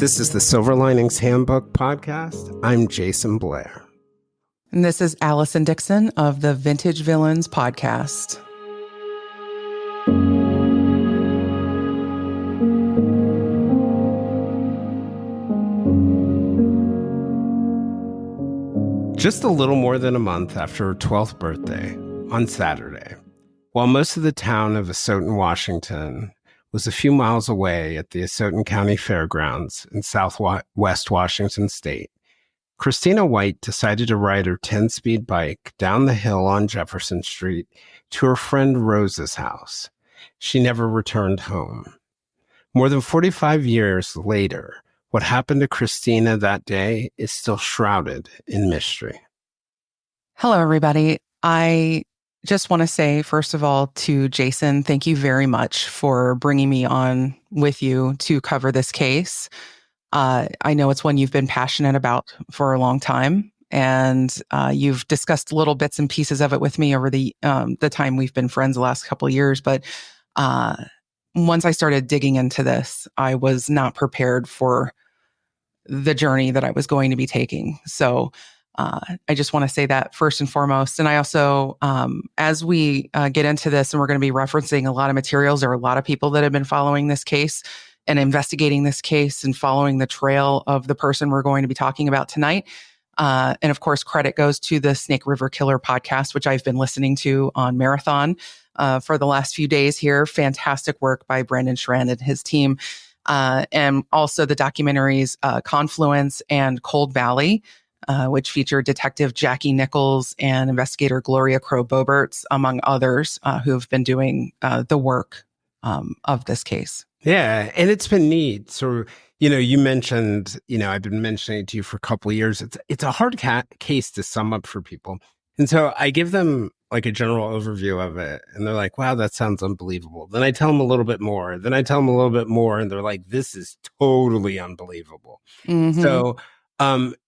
This is the Silver Linings Handbook podcast. I'm Jason Blair. And this is Allison Dickson of the Vintage Villains podcast. Just a little more than a month after her 12th birthday, on Saturday, while most of the town of Asotin, Washington, was a few miles away at the Asotin County Fairgrounds in southwest Washington state, Christina White decided to ride her 10-speed bike down the hill on Jefferson Street to her friend Rose's house. She never returned home. More than 45 years later, what happened to Christina that day is still shrouded in mystery. Hello, everybody. I just want to say, first of all, to Jason, thank you very much for bringing me on with you to cover this case. I know it's one you've been passionate about for a long time, and you've discussed little bits and pieces of it with me over the time we've been friends the last couple of years. But once I started digging into this, I was not prepared for the journey that I was going to be taking. So I just want to say that first and foremost. And I also, as we get into this, and we're going to be referencing a lot of materials, there are a lot of people that have been following this case and investigating this case and following the trail of the person we're going to be talking about tonight. And of course, credit goes to the Snake River Killer podcast, which I've been listening to on Marathon for the last few days here. Fantastic work by Brendan Schrand and his team. And also the documentaries Confluence and Cold Valley, which featured Detective Jackie Nichols and investigator Gloria Crow-Boberts, among others, who have been doing the work of this case. Yeah, and it's been neat. So, you mentioned, I've been mentioning it to you for a couple of years. It's a hard case to sum up for people. And so I give them like a general overview of it, and they're like, wow, that sounds unbelievable. Then I tell them a little bit more. Then I tell them a little bit more, and they're like, this is totally unbelievable. Mm-hmm. So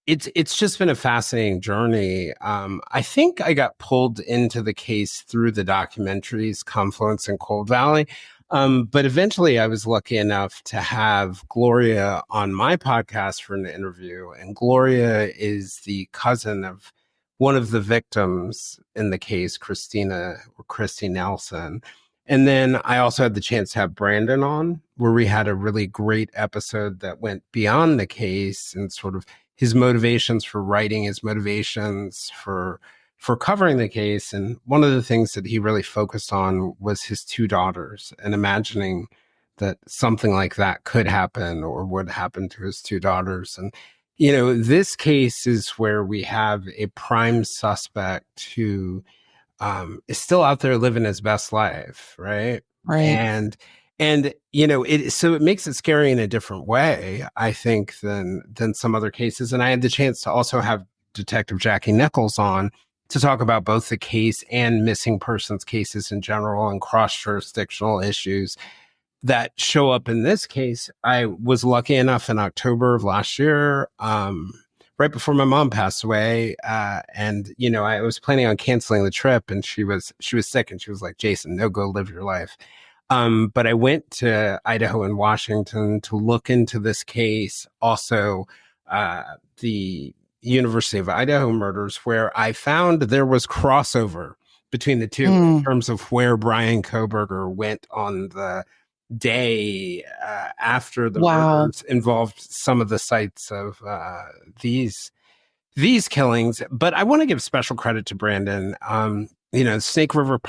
it's just been a fascinating journey. I think I got pulled into the case through the documentaries Confluence and Cold Valley. But eventually I was lucky enough to have Gloria on my podcast for an interview. And Gloria is the cousin of one of the victims in the case, Christina or Christy Nelson. And then I also had the chance to have Brandon on, where we had a really great episode that went beyond the case and sort of his motivations for writing, his motivations for covering the case. And one of the things that he really focused on was his two daughters and imagining that something like that could happen or would happen to his two daughters. And, this case is where we have a prime suspect who is still out there living his best life, right? Right. And so it makes it scary in a different way, I think, than some other cases. And I had the chance to also have Detective Jackie Nichols on to talk about both the case and missing persons cases in general and cross-jurisdictional issues that show up in this case. I was lucky enough in October of last year, right before my mom passed away. And, I was planning on canceling the trip, and she was sick, and she was like, Jason, no, go live your life. But I went to Idaho and Washington to look into this case. Also, the University of Idaho murders, where I found there was crossover between the two in terms of where Brian Kohberger went on the day after the murders involved some of the sites of these killings. But I want to give special credit to Brandon. Snake River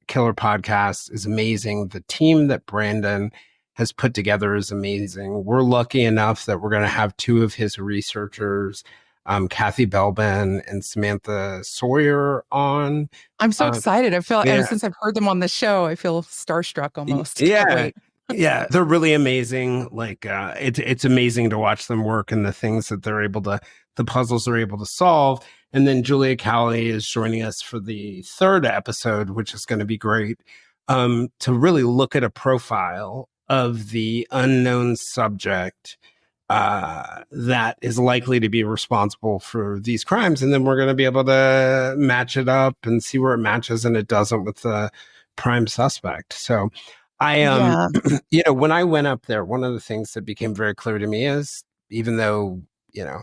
Killer podcast is amazing. The team that Brandon has put together is amazing. We're lucky enough that we're going to have two of his researchers, Kathy Belbin and Samantha Sawyer, on. I'm so excited. I feel ever since I've heard them on the show, I feel starstruck almost. Yeah. Can't wait. Yeah, they're really amazing. Like it's amazing to watch them work and the things that the puzzles they're able to solve. And then Julia Cowley is joining us for the third episode, which is going to be great, to really look at a profile of the unknown subject that is likely to be responsible for these crimes. And then we're going to be able to match it up and see where it matches and it doesn't with the prime suspect. So when I went up there, one of the things that became very clear to me is even though, you know,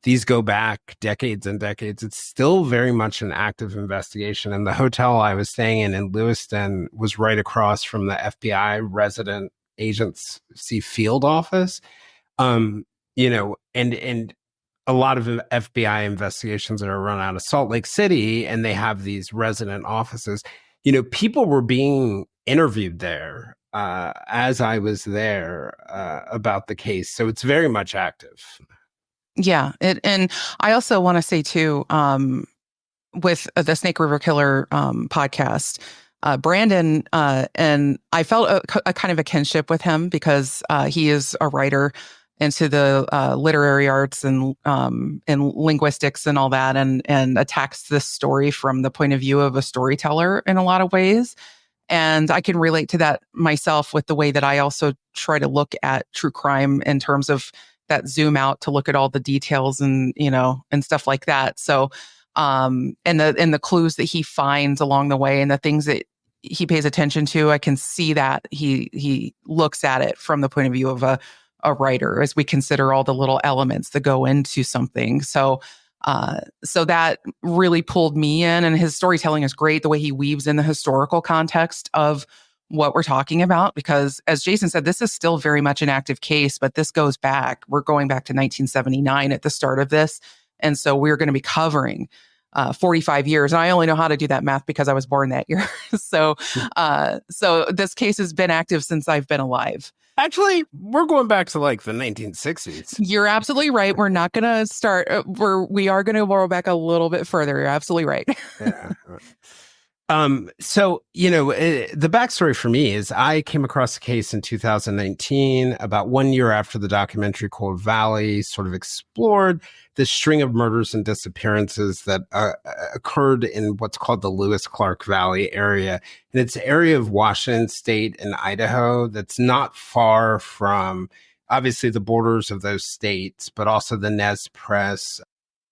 these go back decades and decades, it's still very much an active investigation. And the hotel I was staying in Lewiston was right across from the FBI resident agency field office. Um, and a lot of FBI investigations that are run out of Salt Lake City, and they have these resident offices. People were being interviewed there as I was there about the case. So it's very much active. Yeah. And I also want to say too, with the Snake River Killer podcast, Brandon, and I felt a kind of a kinship with him because he is a writer into the literary arts and linguistics and all that, and attacks this story from the point of view of a storyteller in a lot of ways. And I can relate to that myself with the way that I also try to look at true crime in terms of that zoom out to look at all the details and, and stuff like that. So, and the clues that he finds along the way and the things that he pays attention to, I can see that he looks at it from the point of view of a writer as we consider all the little elements that go into something. So that really pulled me in, and his storytelling is great. The way he weaves in the historical context of what we're talking about, because as Jason said, this is still very much an active case, but this goes back. We're going back to 1979 at the start of this. And so we're going to be covering 45 years. And I only know how to do that math because I was born that year. So this case has been active since I've been alive. Actually, we're going back to like the 1960s. You're absolutely right. We're not going to start. We are going to roll back a little bit further. You're absolutely right. Yeah. So, the backstory for me is I came across a case in 2019, about 1 year after the documentary Cold Valley sort of explored the string of murders and disappearances that occurred in what's called the Lewis-Clark Valley area. And it's an area of Washington State and Idaho that's not far from, obviously, the borders of those states, but also the Nez Perce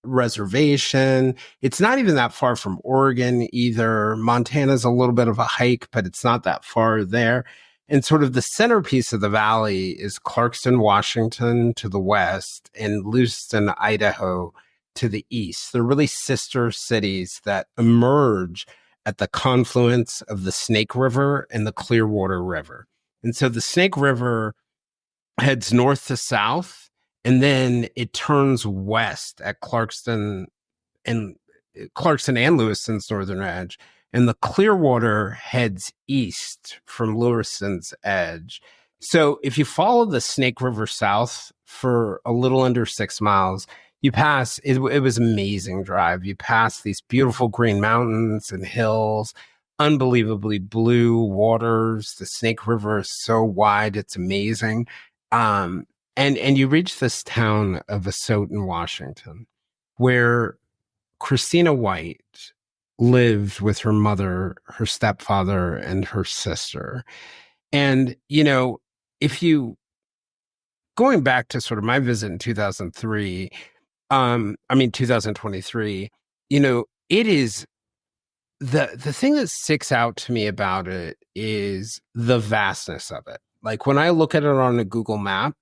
reservation. It's not even that far from Oregon either. Montana's a little bit of a hike, but it's not that far there. And sort of the centerpiece of the valley is Clarkston, Washington to the west and Lewiston, Idaho to the east. They're really sister cities that emerge at the confluence of the Snake River and the Clearwater River. And so the Snake River heads north to south, and then it turns west at Clarkston and Lewiston's northern edge. And the Clearwater heads east from Lewiston's edge. So if you follow the Snake River south for a little under 6 miles, you pass, it was an amazing drive. You pass these beautiful green mountains and hills, unbelievably blue waters. The Snake River is so wide, it's amazing. And you reach this town of Asotin, Washington, where Christina White lived with her mother, her stepfather, and her sister. And, if you, going back to sort of my visit in 2023, 2023, it is, the thing that sticks out to me about it is the vastness of it. Like when I look at it on a Google map,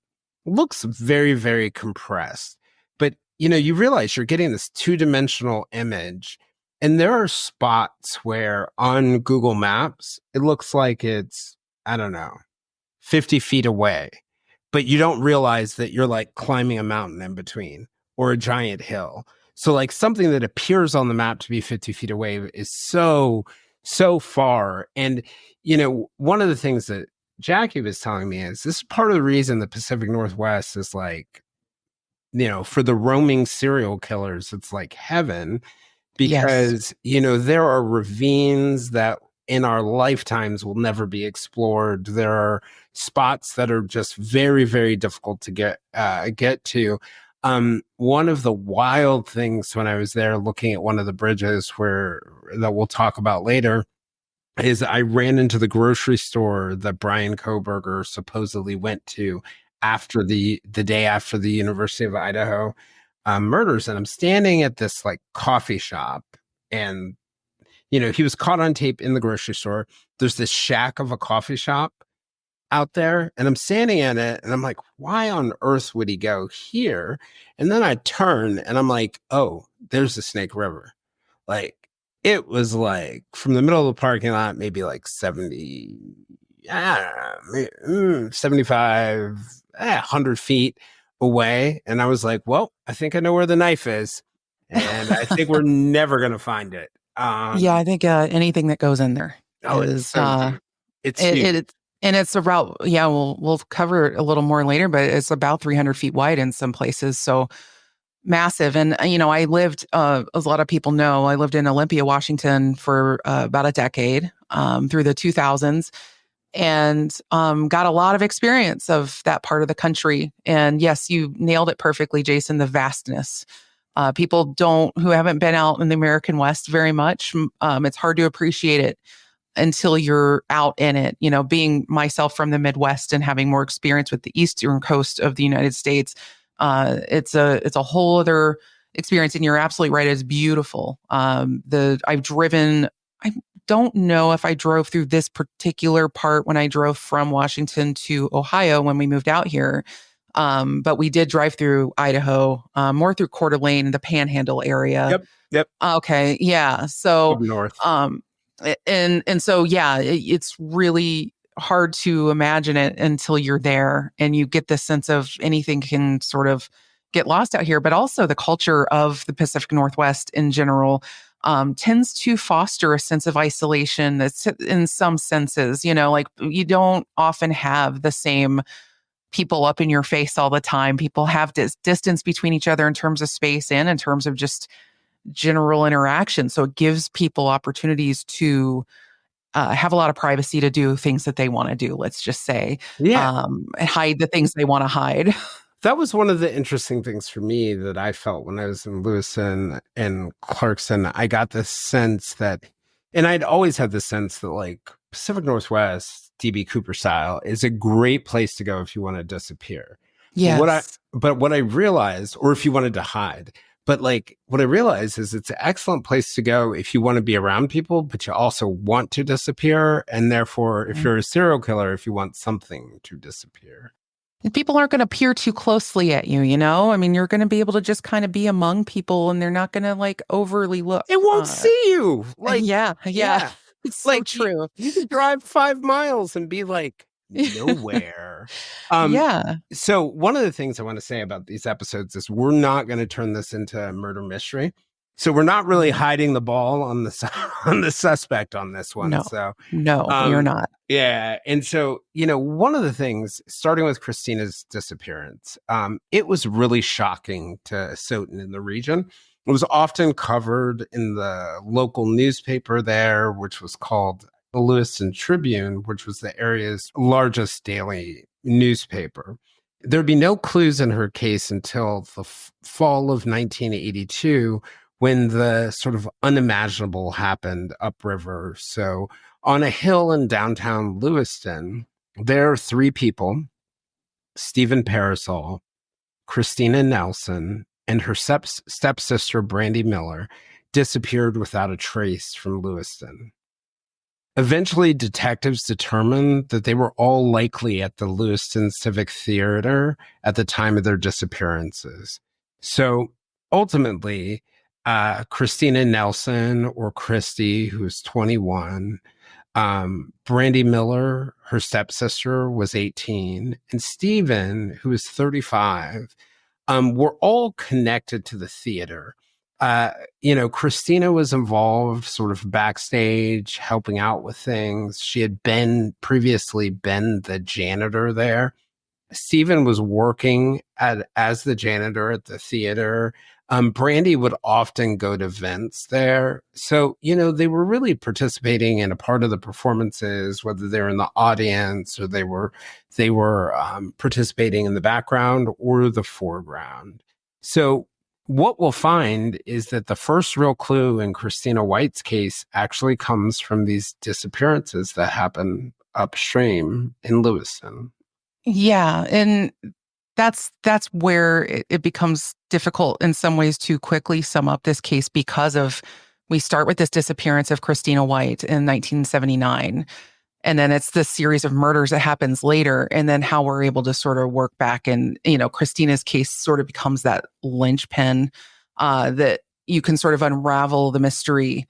looks very, very compressed. But, you realize you're getting this two-dimensional image. And there are spots where on Google Maps, it looks like it's, 50 feet away. But you don't realize that you're like climbing a mountain in between or a giant hill. So like something that appears on the map to be 50 feet away is so, so far. And, one of the things that Jackie was telling me is this is part of the reason the Pacific Northwest is like, for the roaming serial killers, it's like heaven because, there are ravines that in our lifetimes will never be explored. There are spots that are just very, very difficult to get to. One of the wild things when I was there looking at one of the bridges that we'll talk about later is I ran into the grocery store that Brian Kohberger supposedly went to after the day after the University of Idaho murders. And I'm standing at this like coffee shop, and, he was caught on tape in the grocery store. There's this shack of a coffee shop out there, and I'm standing in it, and I'm like, why on earth would he go here? And then I turn, and I'm like, oh, there's the Snake River. Like, it was like from the middle of the parking lot, maybe like 70, 75, 100 feet away. And I was like, well, I think I know where the knife is. And I think we're never going to find it. Yeah, I think anything that goes in there Oh, it's is so deep. It's huge. it and it's about, yeah, we'll cover it a little more later, but it's about 300 feet wide in some places. So massive. And, I lived, as a lot of people know, I lived in Olympia, Washington for about a decade, through the 2000s, and got a lot of experience of that part of the country. And yes, you nailed it perfectly, Jason, the vastness. People who haven't been out in the American West very much, it's hard to appreciate it until you're out in it. Being myself from the Midwest and having more experience with the eastern coast of the United States, it's a whole other experience. And you're absolutely right; it's beautiful. I've driven. I don't know if I drove through this particular part when I drove from Washington to Ohio when we moved out here. But we did drive through Idaho, more through Coeur d'Alene, the Panhandle area. Yep. Okay, yeah. So, Up north. and so, yeah, it's really hard to imagine it until you're there and you get the sense of anything can sort of get lost out here. But also the culture of the Pacific Northwest in general tends to foster a sense of isolation that's in some senses, like you don't often have the same people up in your face all the time. People have distance between each other in terms of space and in terms of just general interaction. So it gives people opportunities to have a lot of privacy to do things that they want to do, let's just say, Yeah. hide the things they want to hide. That was one of the interesting things for me that I felt when I was in Lewiston and Clarkson. I got this sense that, and I'd always had this sense that like Pacific Northwest, DB Cooper style, is a great place to go if you want to disappear. Yes. But what I realized, or if you wanted to hide, but like what I realized is it's an excellent place to go if you want to be around people, but you also want to disappear. And therefore, if you're a serial killer, if you want something to disappear. And people aren't going to peer too closely at you, I mean, you're going to be able to just kind of be among people and they're not going to like overly look. It won't see you. Like, yeah. It's so like true. you could drive 5 miles and be like nowhere. Yeah. So one of the things I want to say about these episodes is we're not going to turn this into a murder mystery. So we're not really hiding the ball on the suspect on this one. No, So you're not. Yeah. And so, one of the things, starting with Christina's disappearance, it was really shocking to Soton in the region. It was often covered in the local newspaper there, which was called the Lewiston Tribune, which was the area's largest daily newspaper. There'd be no clues in her case until the fall of 1982, when the sort of unimaginable happened upriver. So on a hill in downtown Lewiston, there are 3 people, Stephen Parasol, Christina Nelson, and her stepsister, Brandy Miller, disappeared without a trace from Lewiston. Eventually, detectives determined that they were all likely at the Lewiston Civic Theater at the time of their disappearances. So ultimately, Christina Nelson, or Christy, who's 21, Brandy Miller, her stepsister, was 18, and Stephen, who was 35, were all connected to the theater. Christina was involved sort of backstage, helping out with things. She had previously been the janitor there. Stephen was working as the janitor at the theater. Brandy would often go to events there. So, they were really participating in a part of the performances, whether they were in the audience or they were participating in the background or the foreground. So what we'll find is that the first real clue in Christina White's case actually comes from these disappearances that happen upstream in Lewiston. Yeah. And that's where it becomes difficult in some ways to quickly sum up this case, because we start with this disappearance of Christina White in 1979. And then it's this series of murders that happens later, and then how we're able to sort of work back. And, Christina's case sort of becomes that linchpin that you can sort of unravel the mystery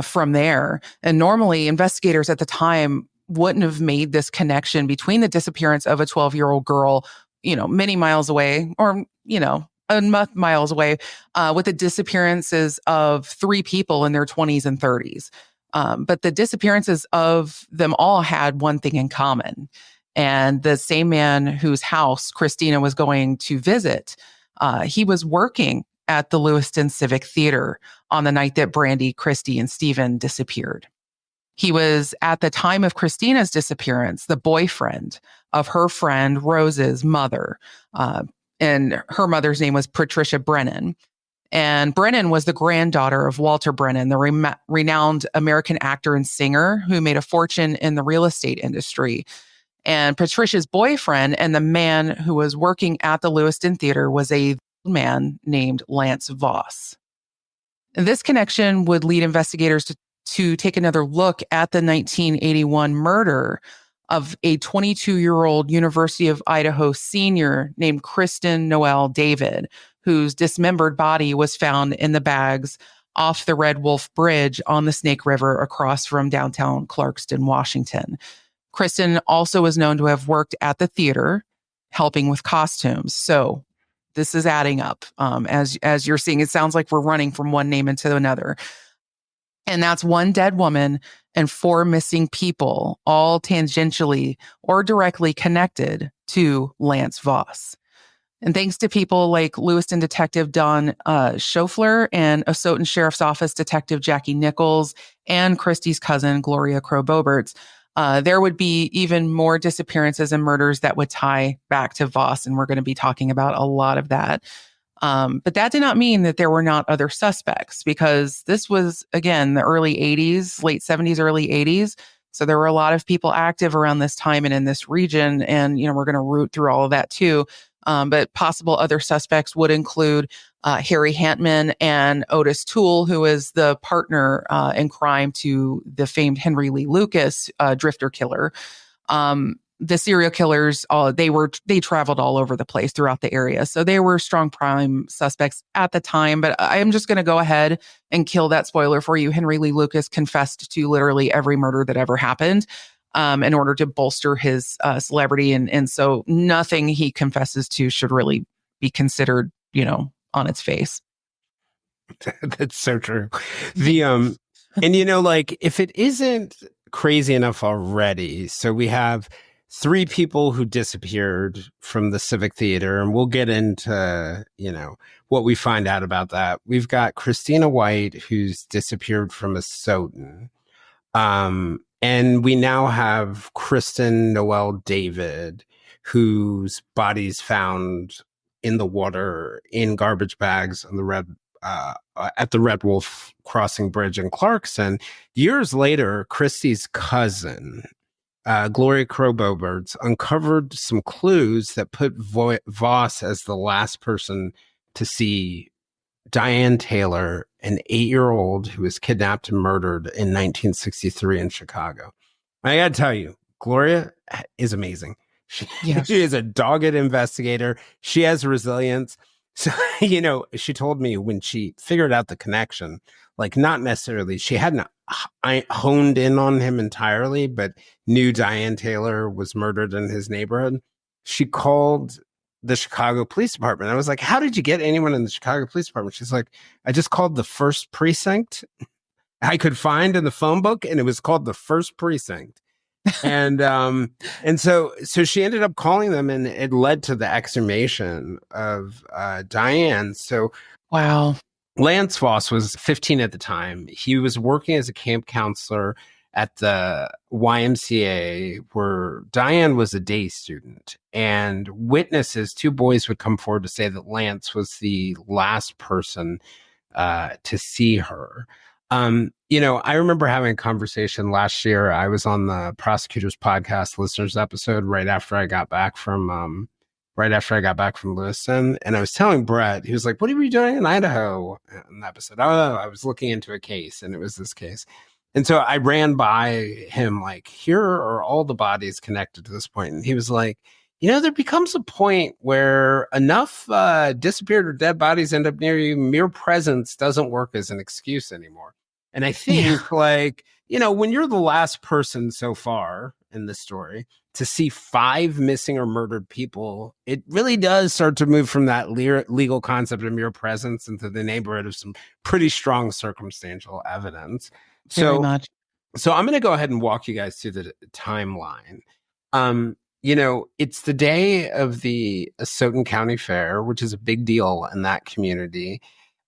from there. And normally, investigators at the time wouldn't have made this connection between the disappearance of a 12-year-old girl, many miles away, or, miles away, with the disappearances of three people in their 20s and 30s. But the disappearances of them all had one thing in common. And the same man whose house Christina was going to visit, he was working at the Lewiston Civic Theater on the night that Brandy, Christy, and Stephen disappeared. He was, at the time of Christina's disappearance, the boyfriend of her friend Rose's mother. And her mother's name was Patricia Brennan. And Brennan was the granddaughter of Walter Brennan, the renowned American actor and singer who made a fortune in the real estate industry. And Patricia's boyfriend and the man who was working at the Lewiston Theater was a man named Lance Voss. And this connection would lead investigators to take another look at the 1981 murder of a 22-year-old University of Idaho senior named Kristen Noel David, whose dismembered body was found in the bags off the Red Wolf Bridge on the Snake River across from downtown Clarkston, Washington. Kristen also was known to have worked at the theater, helping with costumes. So this is adding up. As you're seeing, it sounds like we're running from one name into another. And that's one dead woman and four missing people, all tangentially or directly connected to Lance Voss. And thanks to people like Lewiston Detective Don Schofler and Osoton Sheriff's Office Detective Jackie Nichols and Christie's cousin, Gloria Crow-Boberts, there would be even more disappearances and murders that would tie back to Voss. And we're going to be talking about a lot of that. But that did not mean that there were not other suspects, because this was, again, the early 80s, late 70s, early 80s. So there were a lot of people active around this time and in this region. And, we're going to root through all of that too. But possible other suspects would include Harry Hantman and Otis Toole, who is the partner in crime to the famed Henry Lee Lucas drifter killer. The serial killers, they traveled all over the place throughout the area. So they were strong prime suspects at the time. But I am just going to go ahead and kill that spoiler for you. Henry Lee Lucas confessed to literally every murder that ever happened in order to bolster his celebrity. And so nothing he confesses to should really be considered, on its face. That's so true. And if it isn't crazy enough already, so we have three people who disappeared from the Civic Theater, and we'll get into, what we find out about that. We've got Christina White, who's disappeared from Osoton. And we now have Kristen Noel David, whose body's found in the water in garbage bags on the at the Red Wolf Crossing Bridge in Clarkston. Years later, Christie's cousin, Gloria Crow-Boberts, uncovered some clues that put Voss as the last person to see Diane Taylor, an 8-year-old who was kidnapped and murdered in 1963 in Chicago. I got to tell you, Gloria is amazing. She is a dogged investigator. She has resilience. So, she told me when she figured out the connection, like not necessarily, she hadn't honed in on him entirely, but knew Diane Taylor was murdered in his neighborhood. She called the Chicago Police Department. I was like, how did you get anyone in the Chicago Police Department? She's like, I just called the first precinct I could find in the phone book, and it was called the first precinct. And so she ended up calling them, and it led to the exhumation of Diane. So wow. Lance Voss was 15 at the time. He was working as a camp counselor at the YMCA, where Diane was a day student, and witnesses, two boys, would come forward to say that Lance was the last person to see her. I remember having a conversation last year. I was on the Prosecutor's Podcast listeners episode right after I got back from Lewiston, and I was telling Brett, he was like, "What are you doing in Idaho?" In the episode, I was looking into a case, and it was this case. And so I ran by him like, here are all the bodies connected to this point. And he was like, there becomes a point where enough disappeared or dead bodies end up near you. Mere presence doesn't work as an excuse anymore. And I Yeah, think like, when you're the last person so far in the story to see 5 missing or murdered people, it really does start to move from that legal concept of mere presence into the neighborhood of some pretty strong circumstantial evidence. very So, much. so I'm going to go ahead and walk you guys through the timeline. It's the day of the Asotin County Fair, which is a big deal in that community.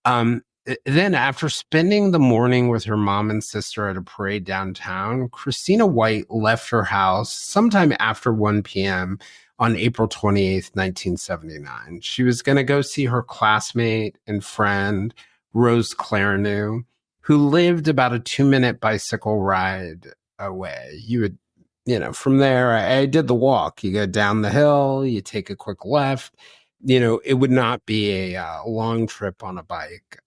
Then, after spending the morning with her mom and sister at a parade downtown, Christina White left her house sometime after 1 p.m. on April 28th, 1979. She was going to go see her classmate and friend, Rose Clarenew, who lived about a 2-minute bicycle ride away. From there, I did the walk. You go down the hill, you take a quick left. It would not be a long trip on a bike.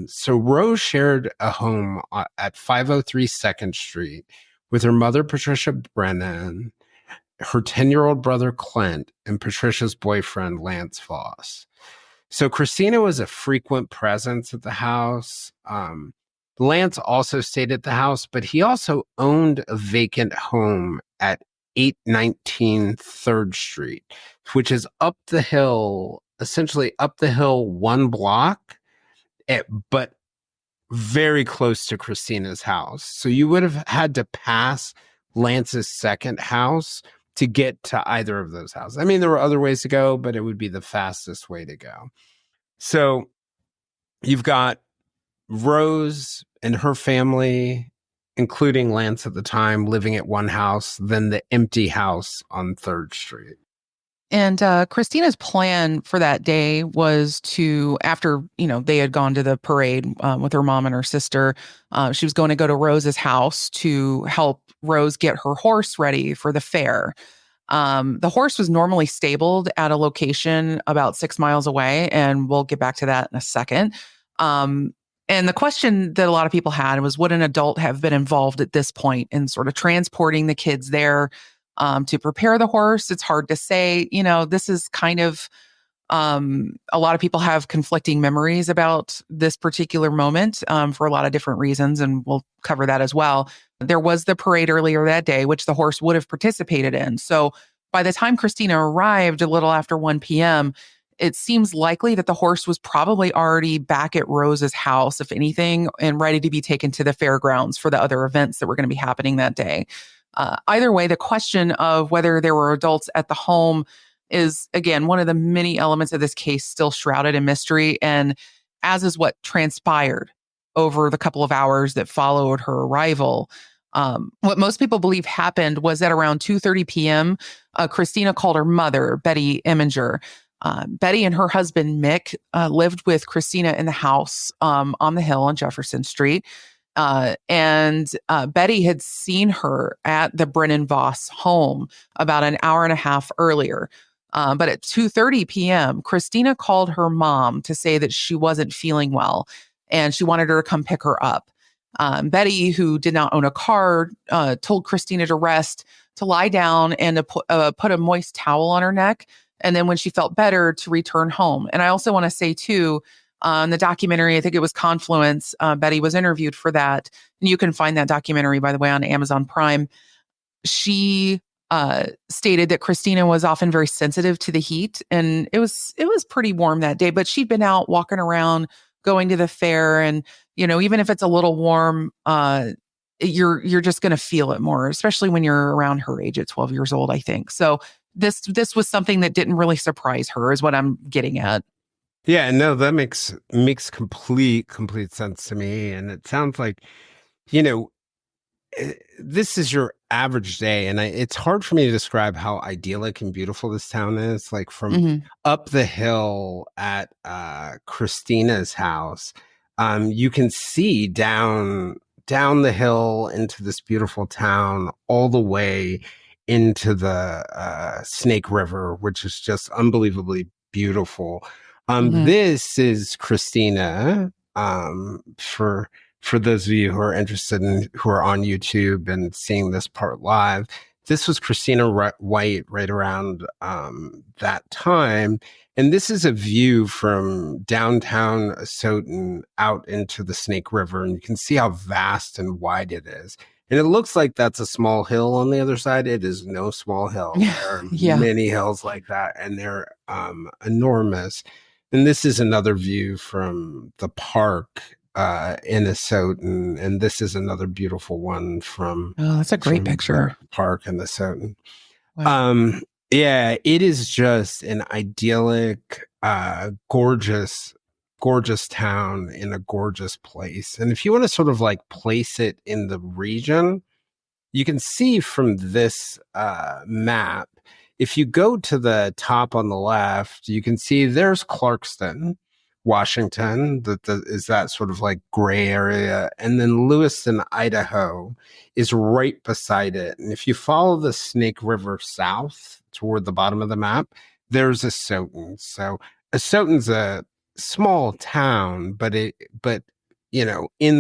So Rose shared a home at 503 2nd Street with her mother, Patricia Brennan, her 10-year-old brother, Clint, and Patricia's boyfriend, Lance Voss. So Christina was a frequent presence at the house. Lance also stayed at the house, but he also owned a vacant home at 819 3rd Street, which is up the hill, essentially up the hill 1 block, but very close to Christina's house. So you would have had to pass Lance's second house to get to either of those houses. I mean, there were other ways to go, but it would be the fastest way to go. So you've got Rose and her family, including Lance at the time, living at one house, then the empty house on 3rd Street. And Christina's plan for that day was to, after, they had gone to the parade with her mom and her sister, she was going to go to Rose's house to help Rose get her horse ready for the fair. The horse was normally stabled at a location about 6 miles away, and we'll get back to that in a second. And the question that a lot of people had was, would an adult have been involved at this point in sort of transporting the kids there to prepare the horse? It's hard to say. This is kind of, a lot of people have conflicting memories about this particular moment for a lot of different reasons, and we'll cover that as well. There was the parade earlier that day, which the horse would have participated in. So by the time Christina arrived a little after 1 p.m., it seems likely that the horse was probably already back at Rose's house, if anything, and ready to be taken to the fairgrounds for the other events that were going to be happening that day. Either way, the question of whether there were adults at the home is, again, one of the many elements of this case still shrouded in mystery, and as is what transpired over the couple of hours that followed her arrival. What most people believe happened was that around 2:30 p.m., Christina called her mother, Betty Eminger. Betty and her husband, Mick, lived with Christina in the house on the hill on Jefferson Street. And Betty had seen her at the Brennan Voss home about an hour and a half earlier. But at 2:30 p.m., Christina called her mom to say that she wasn't feeling well and she wanted her to come pick her up. Betty, who did not own a car, told Christina to rest, to lie down, and to put a moist towel on her neck. And then when she felt better, to return home. And I also want to say, too, in the documentary, I think it was Confluence, Betty was interviewed for that. And you can find that documentary, by the way, on Amazon Prime. She stated that Christina was often very sensitive to the heat, and it was pretty warm that day, but she'd been out walking around, going to the fair, and even if it's a little warm, you're just going to feel it more, especially when you're around her age at 12 years old, I think. So this was something that didn't really surprise her, is what I'm getting at. Yeah, no, that makes complete sense to me. And it sounds like, you know, this is your average day, and it's hard for me to describe how idyllic and beautiful this town is. Like from Mm-hmm. up the hill at Christina's house, you can see down the hill into this beautiful town, all the way into the Snake River, which is just unbelievably beautiful. Mm-hmm. This is Christina for for those of you who are interested in who are on YouTube and seeing this part live, this was Christina White right around that time. And this is a view from downtown Asotin out into the Snake River. And you can see how vast and wide it is. And it looks like that's a small hill on the other side. It is no small hill. There are Yeah. many hills like that, and they're enormous. And this is another view from the park in Asotin, and this is another beautiful one from that's a great picture. Park in Asotin. Wow. Yeah, it is just an idyllic, gorgeous town in a gorgeous place. And if you want to sort of like place it in the region, you can see from this map, if you go to the top on the left, you can see there's Clarkston, Washington, is that sort of like gray area. And then Lewiston, Idaho is right beside it. And if you follow the Snake River south toward the bottom of the map, there's Asotin. So Asotin's a small town, but in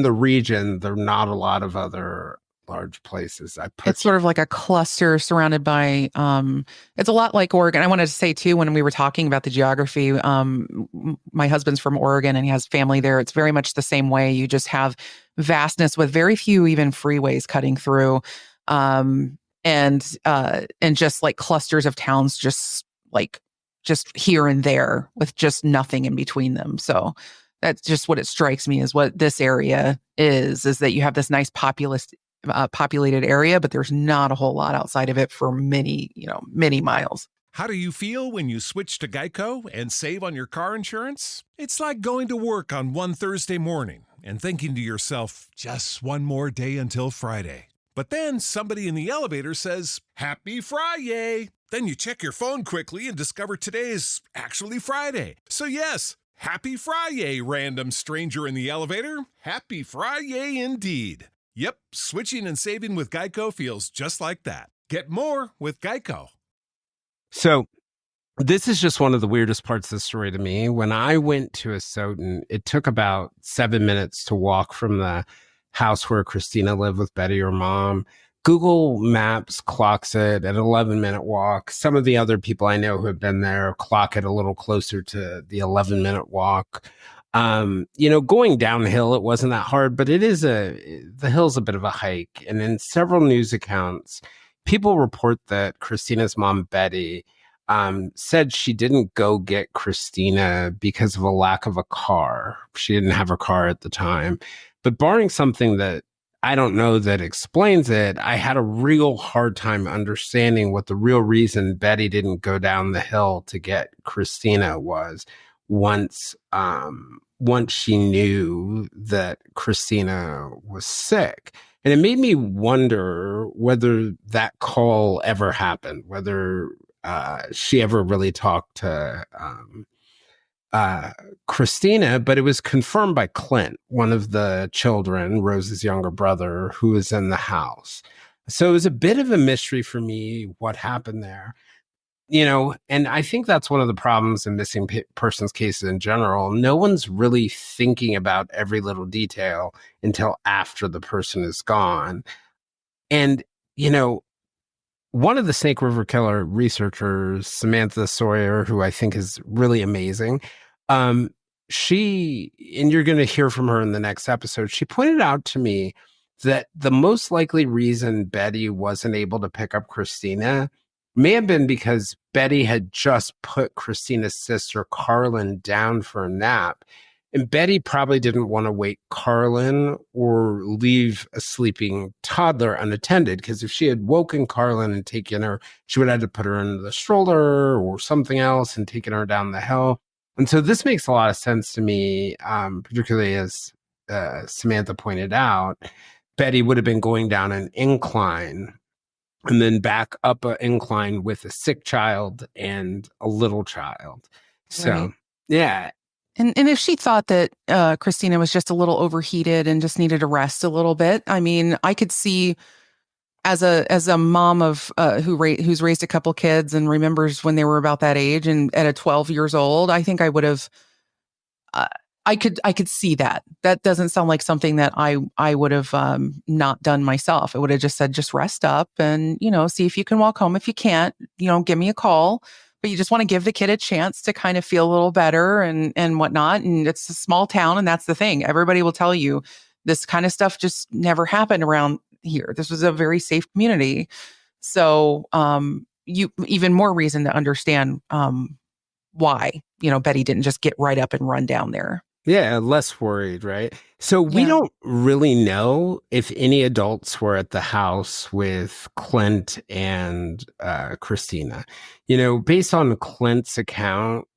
the region, there are not a lot of other large places. It's sort of like a cluster surrounded by it's a lot like Oregon. I wanted to say too, when we were talking about the geography, my husband's from Oregon and he has family there. It's very much the same way. You just have vastness with very few even freeways cutting through, and just like clusters of towns just here and there with just nothing in between them. So that's just what it strikes me as what this area is that you have this nice populated area, but there's not a whole lot outside of it for many miles. How do you feel when you switch to Geico and save on your car insurance? It's like going to work on one Thursday morning and thinking to yourself, just one more day until Friday. But then somebody in the elevator says, "Happy Friday!" Then you check your phone quickly and discover today is actually Friday. So yes, Happy Friday, random stranger in the elevator. Happy Friday indeed. Yep, switching and saving with Geico feels just like that. Get more with Geico. So this is just one of the weirdest parts of the story to me. When I went to Asotin, it took about 7 minutes to walk from the house where Christina lived with Betty, her mom. Google Maps clocks it at an 11-minute walk. Some of the other people I know who have been there clock it a little closer to the 11-minute walk. Going downhill, it wasn't that hard, but the hill's a bit of a hike. And in several news accounts, people report that Christina's mom, Betty, said she didn't go get Christina because of a lack of a car. She didn't have a car at the time. But barring something that I don't know that explains it, I had a real hard time understanding what the real reason Betty didn't go down the hill to get Christina was once she knew that Christina was sick. And it made me wonder whether that call ever happened, whether she ever really talked to Christina, but it was confirmed by Clint, one of the children, Rose's younger brother, who was in the house. So it was a bit of a mystery for me what happened there. And I think that's one of the problems in missing persons cases in general. No one's really thinking about every little detail until after the person is gone. And, one of the Snake River Killer researchers, Samantha Sawyer, who I think is really amazing, and you're going to hear from her in the next episode, she pointed out to me that the most likely reason Betty wasn't able to pick up Christina may have been because Betty had just put Christina's sister, Carlin, down for a nap. And Betty probably didn't want to wake Carlin or leave a sleeping toddler unattended, because if she had woken Carlin and taken her, she would have had to put her in the stroller or something else and taken her down the hill. And so this makes a lot of sense to me, particularly as Samantha pointed out. Betty would have been going down an incline and then back up an incline with a sick child and a little child. So, right. Yeah. And if she thought that Christina was just a little overheated and just needed to rest a little bit, I mean, I could see as a mom of who's raised a couple kids and remembers when they were about that age and at a 12 years old, I think I would have I could see that. That doesn't sound like something that I would have not done myself. I would have just said, just rest up and, see if you can walk home. If you can't, give me a call. But you just want to give the kid a chance to kind of feel a little better and whatnot. And it's a small town, and that's the thing. Everybody will tell you this kind of stuff just never happened around here. This was a very safe community. So you even more reason to understand why, Betty didn't just get right up and run down there. Yeah, less worried, right? So we Yeah. don't really know if any adults were at the house with Clint and Christina. Based on Clint's account,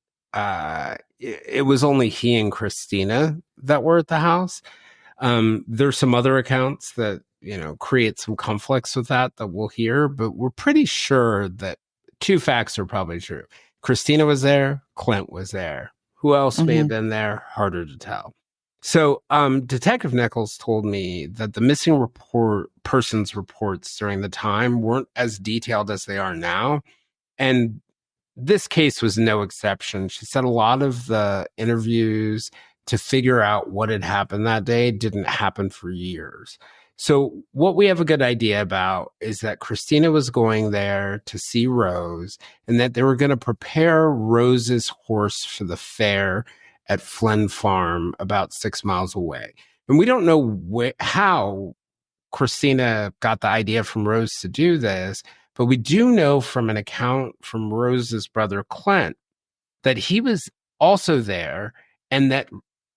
it was only he and Christina that were at the house. There's some other accounts that, create some conflicts with that we'll hear, but we're pretty sure that two facts are probably true. Christina was there, Clint was there. Who else may have been there? Harder to tell. So Detective Nichols told me that the missing persons reports during the time weren't as detailed as they are now. And this case was no exception. She said a lot of the interviews to figure out what had happened that day didn't happen for years. So what we have a good idea about is that Christina was going there to see Rose and that they were going to prepare Rose's horse for the fair at Flynn Farm about 6 miles away. And we don't know how Christina got the idea from Rose to do this, but we do know from an account from Rose's brother, Clint, that he was also there and that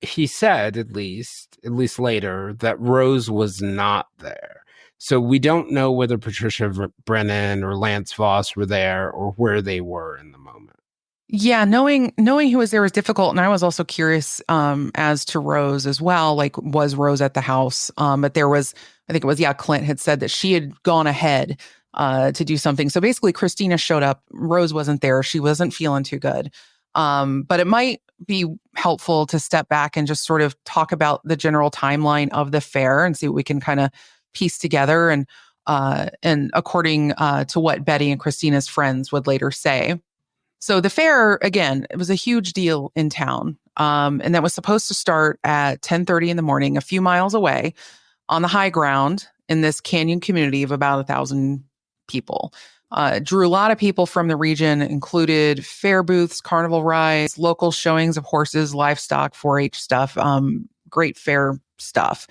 he said, at least later, that Rose was not there. So we don't know whether Patricia Brennan or Lance Voss were there or where they were in the moment. Yeah, knowing who was there was difficult, and I was also curious as to Rose as well. Like, was Rose at the house? But there was, I think it was, Clint had said that she had gone ahead to do something. So basically, Christina showed up. Rose wasn't there. She wasn't feeling too good. But it might be helpful to step back and just sort of talk about the general timeline of the fair and see what we can kind of piece together. And according to what Betty and Christina's friends would later say. So the fair, again, it was a huge deal in town. And that was supposed to start at 10:30 in the morning, a few miles away on the high ground in this canyon community of about 1,000 people. Drew a lot of people from the region, included fair booths, carnival rides, local showings of horses, livestock, 4-H stuff, great fair stuff.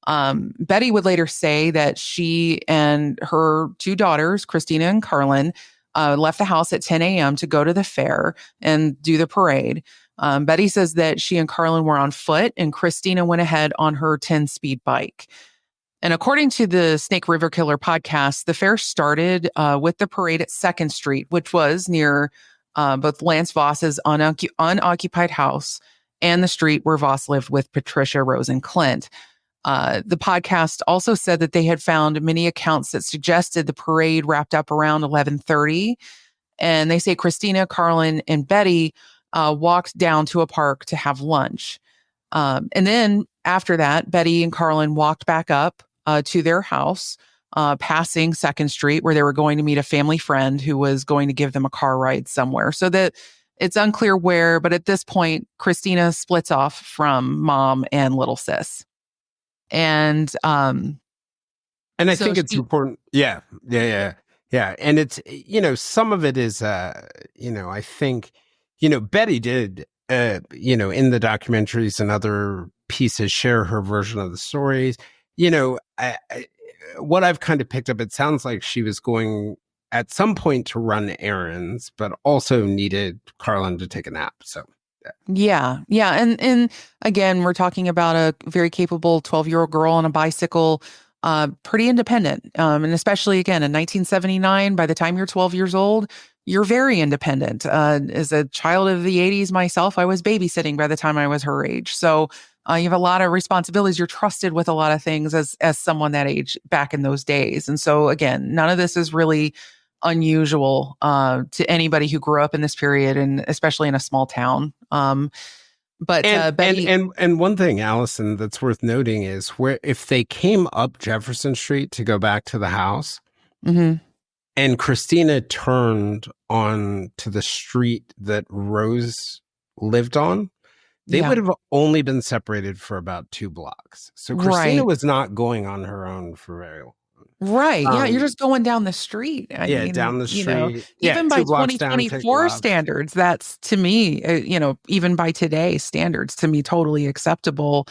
Betty would later say that she and her two daughters, Christina and Carlin, left the house at 10 a.m. to go to the fair and do the parade. Betty says that she and Carlin were on foot and Christina went ahead on her 10-speed bike. And according to the Snake River Killer podcast, the fair started with the parade at 2nd Street, which was near both Lance Voss's unoccupied house and the street where Voss lived with Patricia, Rose, and Clint. The podcast also said that they had found many accounts that suggested the parade wrapped up around 11:30. And they say Christina, Carlin, and Betty walked down to a park to have lunch. And then after that, Betty and Carlin walked back up to their house, passing 2nd Street, where they were going to meet a family friend who was going to give them a car ride somewhere. So that it's unclear where, but at this point, Christina splits off from mom and little sis. And I think it's important. Yeah. And it's, some of it is, I think, Betty did, in the documentaries and other pieces share her version of the stories. What I've kind of picked up, it sounds like she was going at some point to run errands, but also needed Carlin to take a nap. So. Yeah. And again, we're talking about a very capable 12-year-old girl on a bicycle, pretty independent. And especially, again, in 1979, by the time you're 12 years old, you're very independent. As a child of the 80s myself, I was babysitting by the time I was her age. So you have a lot of responsibilities. You're trusted with a lot of things as someone that age back in those days. And so, again, none of this is really unusual to anybody who grew up in this period, and especially in a small town. But Betty, and one thing, Allison, that's worth noting is where if they came up Jefferson Street to go back to the house, and Christina turned on to the street that Rose lived on, they Yeah. would have only been separated for about 2 blocks. So Christina Right. was not going on her own for very long. Right. Yeah. You're Um, just going down the street. I yeah, mean, down the street. Yeah, even by 2 blocks down, take a 2024 left. standards, that's to me, even by today's standards, to me, totally acceptable.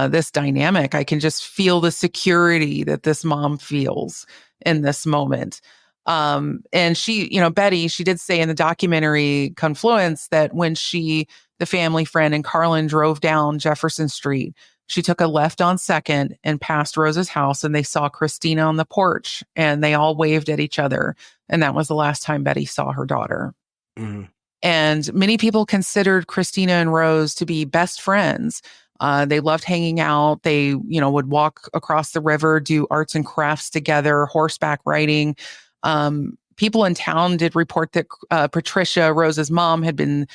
This dynamic, I can just feel the security that this mom feels in this moment. And she, Betty, she did say in the documentary Confluence that when the family friend and Carlin drove down Jefferson Street, she took a left on Second and passed Rose's house, and they saw Christina on the porch, and they all waved at each other. And that was the last time Betty saw her daughter. Mhm. And many people considered Christina and Rose to be best friends. They loved hanging out. They, would walk across the river, do arts and crafts together, horseback riding. People in town did report that Patricia, Rose's mom, had been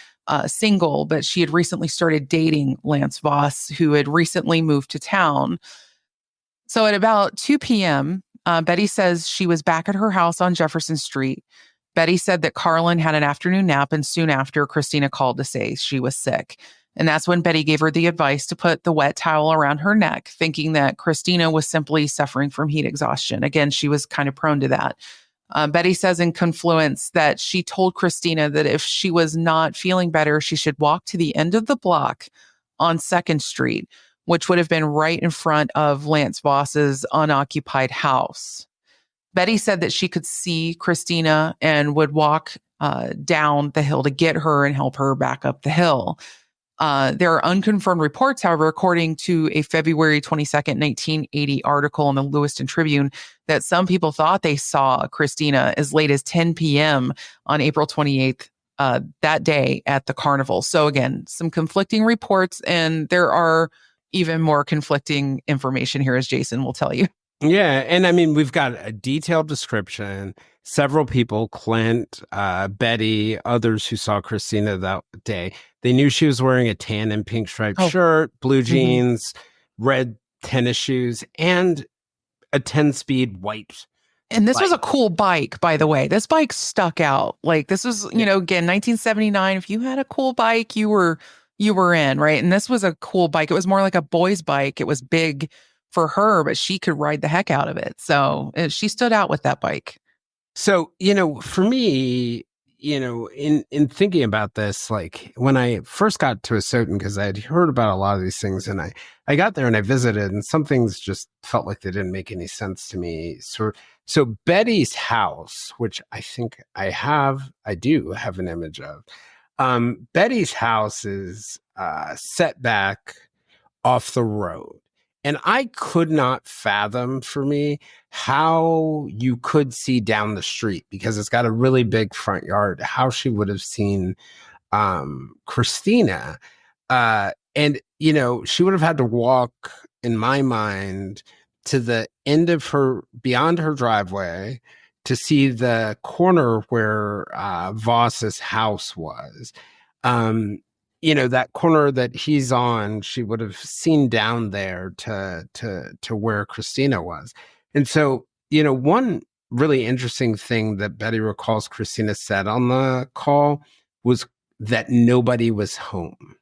single, but she had recently started dating Lance Voss, who had recently moved to town. So at about 2 p.m., Betty says she was back at her house on Jefferson Street. Betty said that Carlin had an afternoon nap, and soon after, Christina called to say she was sick. And that's when Betty gave her the advice to put the wet towel around her neck, thinking that Christina was simply suffering from heat exhaustion. Again, she was kind of prone to that. Betty says in Confluence that she told Christina that if she was not feeling better, she should walk to the end of the block on 2nd Street, which would have been right in front of Lance Voss's unoccupied house. Betty said that she could see Christina and would walk down the hill to get her and help her back up the hill. There are unconfirmed reports, however, according to a February 22nd, 1980 article in the Lewiston Tribune, that some people thought they saw Christina as late as 10 p.m. on April 28th, that day at the carnival. So again, some conflicting reports, and there are even more conflicting information here, as Jason will tell you. Yeah, and I mean, we've got a detailed description. Several people, Clint, Betty, others who saw Christina that day, they knew she was wearing a tan and pink striped shirt, blue jeans, red tennis shoes, and a 10-speed white. And this was a bike. cool bike, by the way. This bike stuck out. Like this was, again, 1979. If you had a cool bike, you were in, right? And this was a cool bike. It was more like a boy's bike. It was big for her, but she could ride the heck out of it. So she stood out with that bike. So, for me, in thinking about this, like when I first got to Asotin, because I had heard about a lot of these things, and I got there and I visited, and some things just felt like they didn't make any sense to me. So Betty's house, which I think I do have an image of. Betty's house is set back off the road. And I could not fathom, for me, how you could see down the street, because it's got a really big front yard, how she would have seen Christina. And, she would have had to walk, in my mind, to the end of beyond her driveway to see the corner where Voss's house was. That corner that he's on, she would have seen down there to where Christina was. And so, one really interesting thing that Betty recalls Christina said on the call was that nobody was home.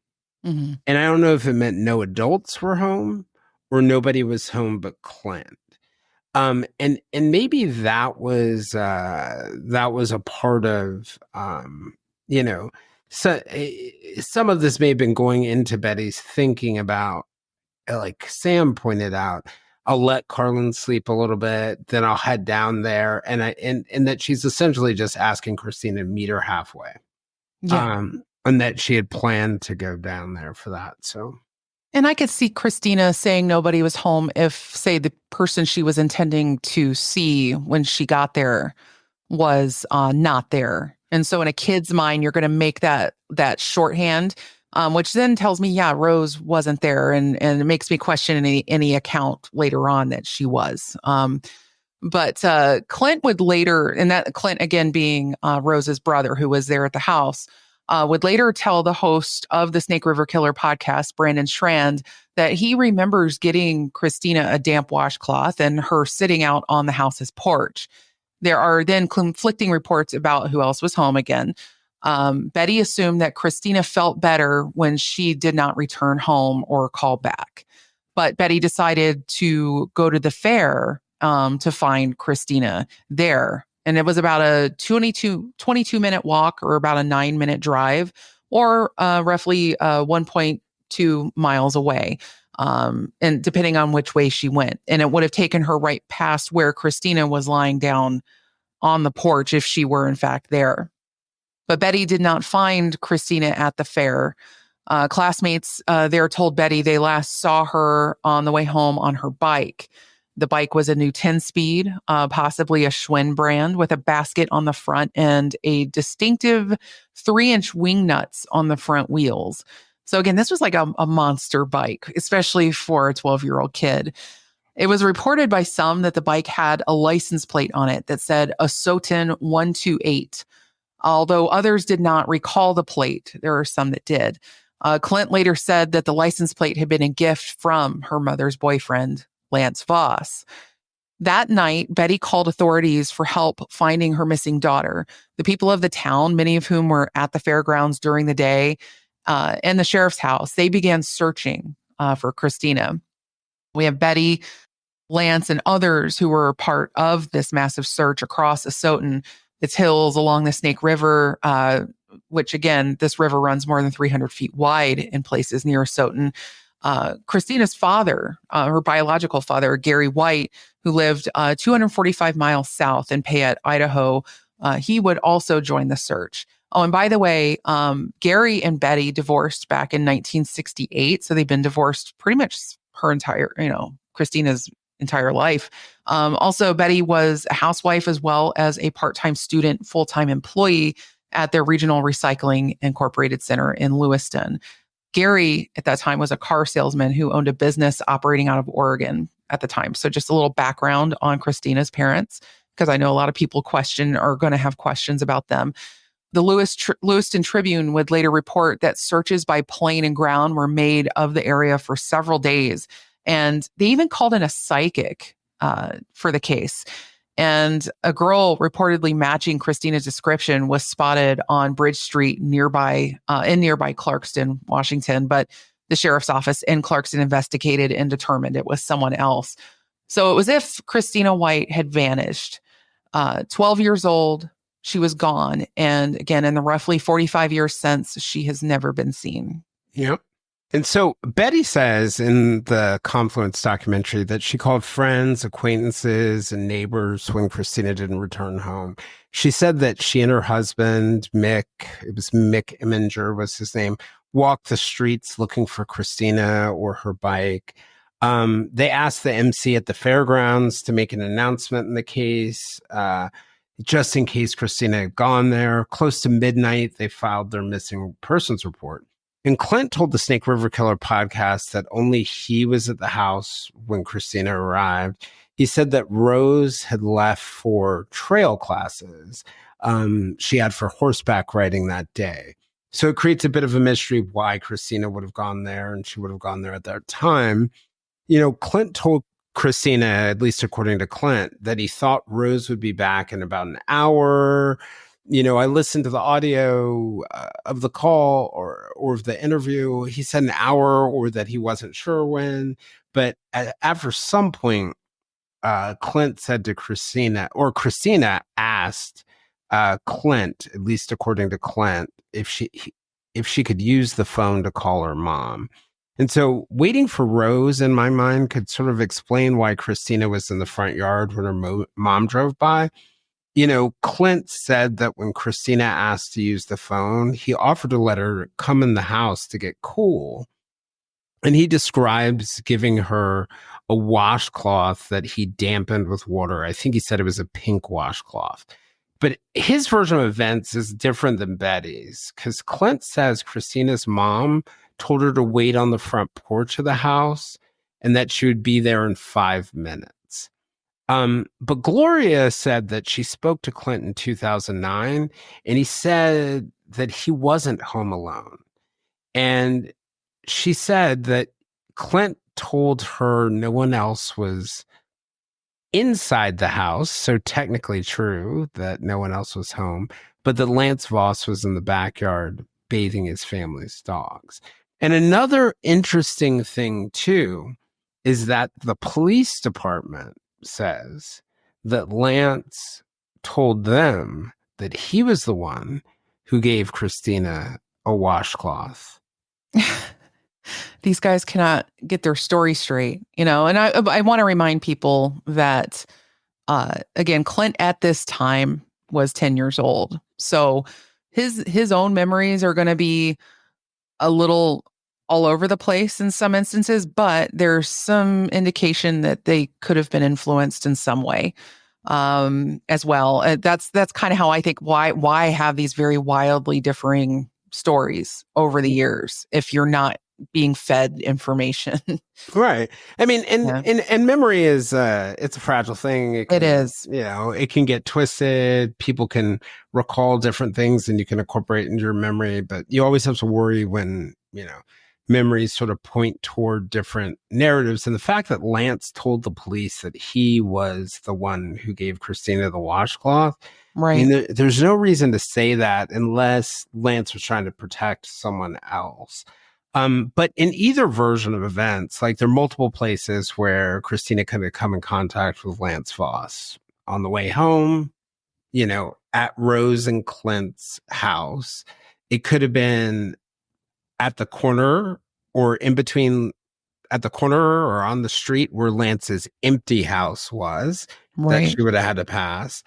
Mm-hmm. And I don't know if it meant no adults were home or nobody was home but Clint. And maybe that was a part of, so some of this may have been going into Betty's thinking about, like Sam pointed out, I'll let Carlin sleep a little bit, then I'll head down there, and that she's essentially just asking Christina to meet her halfway. Yeah. And that she had planned to go down there for that. So. And I could see Christina saying nobody was home if, say, the person she was intending to see when she got there was not there. And so in a kid's mind, you're going to make that shorthand, which then tells me, yeah, Rose wasn't there. And it makes me question any account later on that she was. But Clint would later, and that Clint, again, being Rose's brother who was there at the house, would later tell the host of the Snake River Killer podcast, Brandon Schrand, that he remembers getting Christina a damp washcloth and her sitting out on the house's porch. There are then conflicting reports about who else was home again. Betty assumed that Christina felt better when she did not return home or call back. But Betty decided to go to the fair to find Christina there. And it was about a 22-minute walk, or about a 9-minute drive, or roughly 1.2 miles away. And depending on which way she went. And it would have taken her right past where Christina was lying down on the porch if she were in fact there. But Betty did not find Christina at the fair. Classmates there told Betty they last saw her on the way home on her bike. The bike was a new 10-speed, possibly a Schrand brand, with a basket on the front and a distinctive 3-inch wing nuts on the front wheels. So again, this was like a monster bike, especially for a 12-year-old kid. It was reported by some that the bike had a license plate on it that said Asotin 128. Although others did not recall the plate, there are some that did. Clint later said that the license plate had been a gift from her mother's boyfriend, Lance Voss. That night, Betty called authorities for help finding her missing daughter. The people of the town, many of whom were at the fairgrounds during the day, and the sheriff's house, they began searching for Christina. We have Betty, Lance, and others who were part of this massive search across Asotin, its hills along the Snake River, which again, this river runs more than 300 feet wide in places near Asotin. Christina's father, her biological father, Gary White, who lived 245 miles south in Payette, Idaho, he would also join the search. Oh, and by the way, Gary and Betty divorced back in 1968. So they've been divorced pretty much her entire, Christina's entire life. Also, Betty was a housewife as well as a part-time student, full-time employee at their Regional Recycling Incorporated Center in Lewiston. Gary, at that time, was a car salesman who owned a business operating out of Oregon at the time. So just a little background on Christina's parents, because I know a lot of people are going to have questions about them. The Lewiston Tribune would later report that searches by plane and ground were made of the area for several days. And they even called in a psychic for the case. And a girl reportedly matching Christina's description was spotted on Bridge Street in nearby Clarkston, Washington. But the sheriff's office in Clarkston investigated and determined it was someone else. So it was as if Christina White had vanished. 12 years old, she was gone. And again, in the roughly 45 years since, she has never been seen. Yep. And so Betty says in the Confluence documentary that she called friends, acquaintances, and neighbors when Christina didn't return home. She said that she and her husband, Mick Iminger was his name, walked the streets looking for Christina or her bike. They asked the MC at the fairgrounds to make an announcement in the case, just in case Christina had gone there. Close to midnight, they filed their missing persons report. And Clint told the Snake River Killer podcast that only he was at the house when Christina arrived. He said that Rose had left for trail classes she had for horseback riding that day. So it creates a bit of a mystery why Christina would have gone there, and she would have gone there at that time. Clint told Christina, at least according to Clint, that he thought Rose would be back in about an hour. I listened to the audio of the call or of the interview. He said an hour, or that he wasn't sure when. But after some point, Clint said to Christina, or Christina asked Clint, at least according to Clint, if she could use the phone to call her mom. And so waiting for Rose, in my mind, could sort of explain why Christina was in the front yard when her mom drove by. Clint said that when Christina asked to use the phone, he offered to let her come in the house to get cool. And he describes giving her a washcloth that he dampened with water. I think he said it was a pink washcloth. But his version of events is different than Betty's, because Clint says Christina's mom told her to wait on the front porch of the house and that she would be there in 5 minutes. But Gloria said that she spoke to Clint in 2009, and he said that he wasn't home alone. And she said that Clint told her no one else was inside the house, so technically true that no one else was home, but that Lance Voss was in the backyard bathing his family's dogs. And another interesting thing, too, is that the police department says that Lance told them that he was the one who gave Christina a washcloth. These guys cannot get their story straight, and I want to remind people that, again, Clint at this time was 10 years old. So his own memories are going to be a little all over the place in some instances, but there's some indication that they could have been influenced in some way as well. That's kind of how I think why have these very wildly differing stories over the years if you're not being fed information. Right. I mean, Yeah. and memory is it's a fragile thing. It is. It can get twisted. People can recall different things and you can incorporate into your memory, but you always have to worry when, memories sort of point toward different narratives. And the fact that Lance told the police that he was the one who gave Christina the washcloth, Right. I mean, there's no reason to say that unless Lance was trying to protect someone else. But in either version of events, like there are multiple places where Christina could have come in contact with Lance Voss on the way home, at Rose and Clint's house. It could have been at the corner or in between at the corner or on the street where Lance's empty house was that Right. she would have had to pass.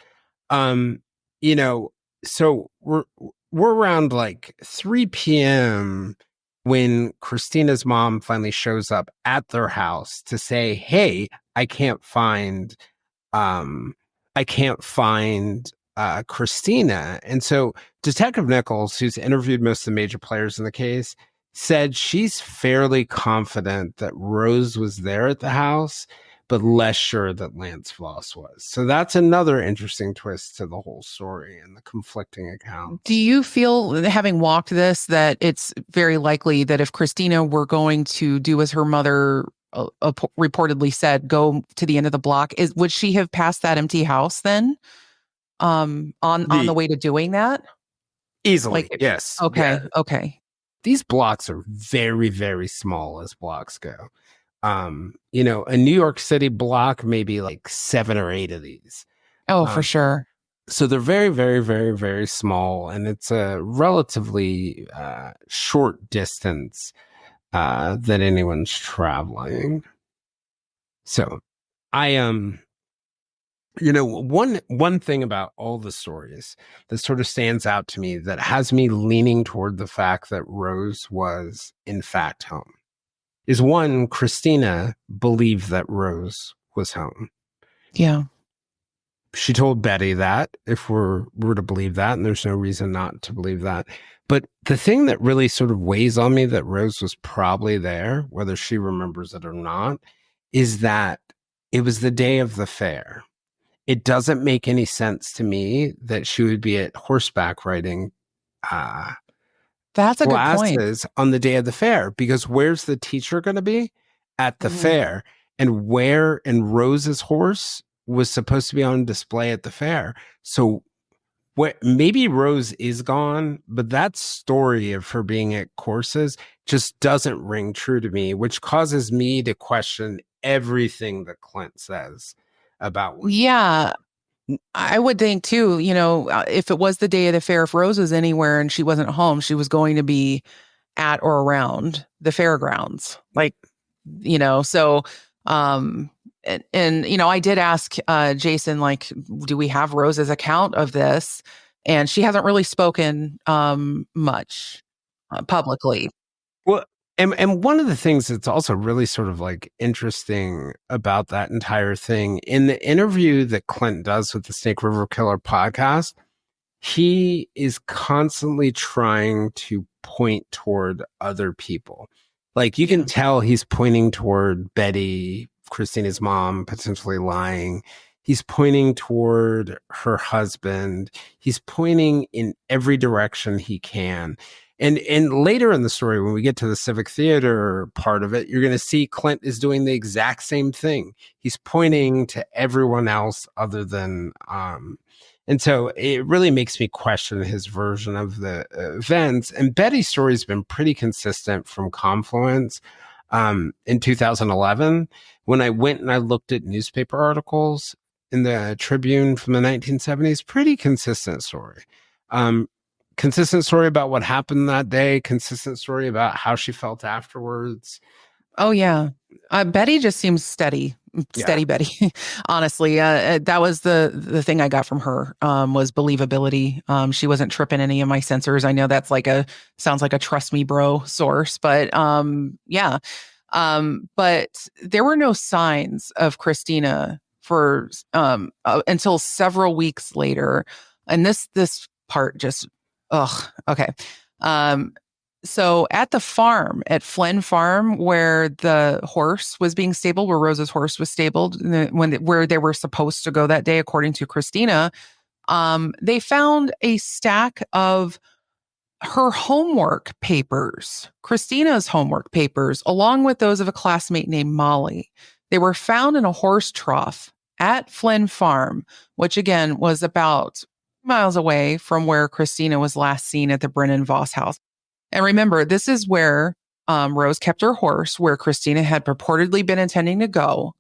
So we're around like 3 p.m. when Christina's mom finally shows up at their house to say, "Hey, I can't find Christina." And so Detective Nichols, who's interviewed most of the major players in the case, said she's fairly confident that Rose was there at the house, but less sure that Lance Voss was. So that's another interesting twist to the whole story and the conflicting accounts. Do you feel, having walked this, that it's very likely that if Christina were going to do as her mother reportedly said, go to the end of the block, would she have passed that empty house then? On the way to doing that? Easily, yes. Okay, Yeah. okay. These blocks are very, very small as blocks go. A New York City block, maybe like 7 or 8 of these. Oh, for sure. So they're very, very, very, very small, and it's a relatively short distance that anyone's traveling. So I one thing about all the stories that sort of stands out to me that has me leaning toward the fact that Rose was in fact home is one, Christina believed that Rose was home. Yeah. She told Betty that, if we're to believe that, and there's no reason not to believe that. But the thing that really sort of weighs on me that Rose was probably there, whether she remembers it or not, is that it was the day of the fair. It doesn't make any sense to me that she would be at horseback riding That's a good point. classes on the day of the fair, because where's the teacher going to be? At the fair. And Rose's horse was supposed to be on display at the fair. So maybe Rose is gone, but that story of her being at courses just doesn't ring true to me, which causes me to question everything that Clint says about what. Yeah. I would think too, if it was the day of the fair, if Rose was anywhere and she wasn't home, she was going to be at or around the fairgrounds. So, I did ask Jason, do we have Rose's account of this? And she hasn't really spoken much publicly. Well, and one of the things that's also really sort of interesting about that entire thing, in the interview that Clint does with the Snake River Killer podcast, he is constantly trying to point toward other people. You can tell he's pointing toward Betty, Christina's mom, potentially lying. He's pointing toward her husband. He's pointing in every direction he can. And later in the story, when we get to the Civic Theater part of it, you're going to see Clint is doing the exact same thing. He's pointing to everyone else other than, and so it really makes me question his version of the events. And Betty's story has been pretty consistent from Confluence. In 2011, when I went and I looked at newspaper articles in the Tribune from the 1970s, pretty consistent story. Consistent story about what happened that day, consistent story about how she felt afterwards. Oh, yeah. Betty just seems steady. Steady Betty. Honestly, that was the thing I got from her, was believability. She wasn't tripping any of my sensors. I know that's sounds like a trust me bro source, but yeah. But there were no signs of Christina for until several weeks later. And this part just, okay. So at the farm, at Flynn Farm, where the horse was being stabled, where Rose's horse was stabled, where they were supposed to go that day, according to Christina, they found a stack of her homework papers, Christina's homework papers, along with those of a classmate named Molly. They were found in a horse trough at Flynn Farm, which again was about miles away from where Christina was last seen at the Brennan Voss house. And remember, this is where Rose kept her horse, where Christina had purportedly been intending to go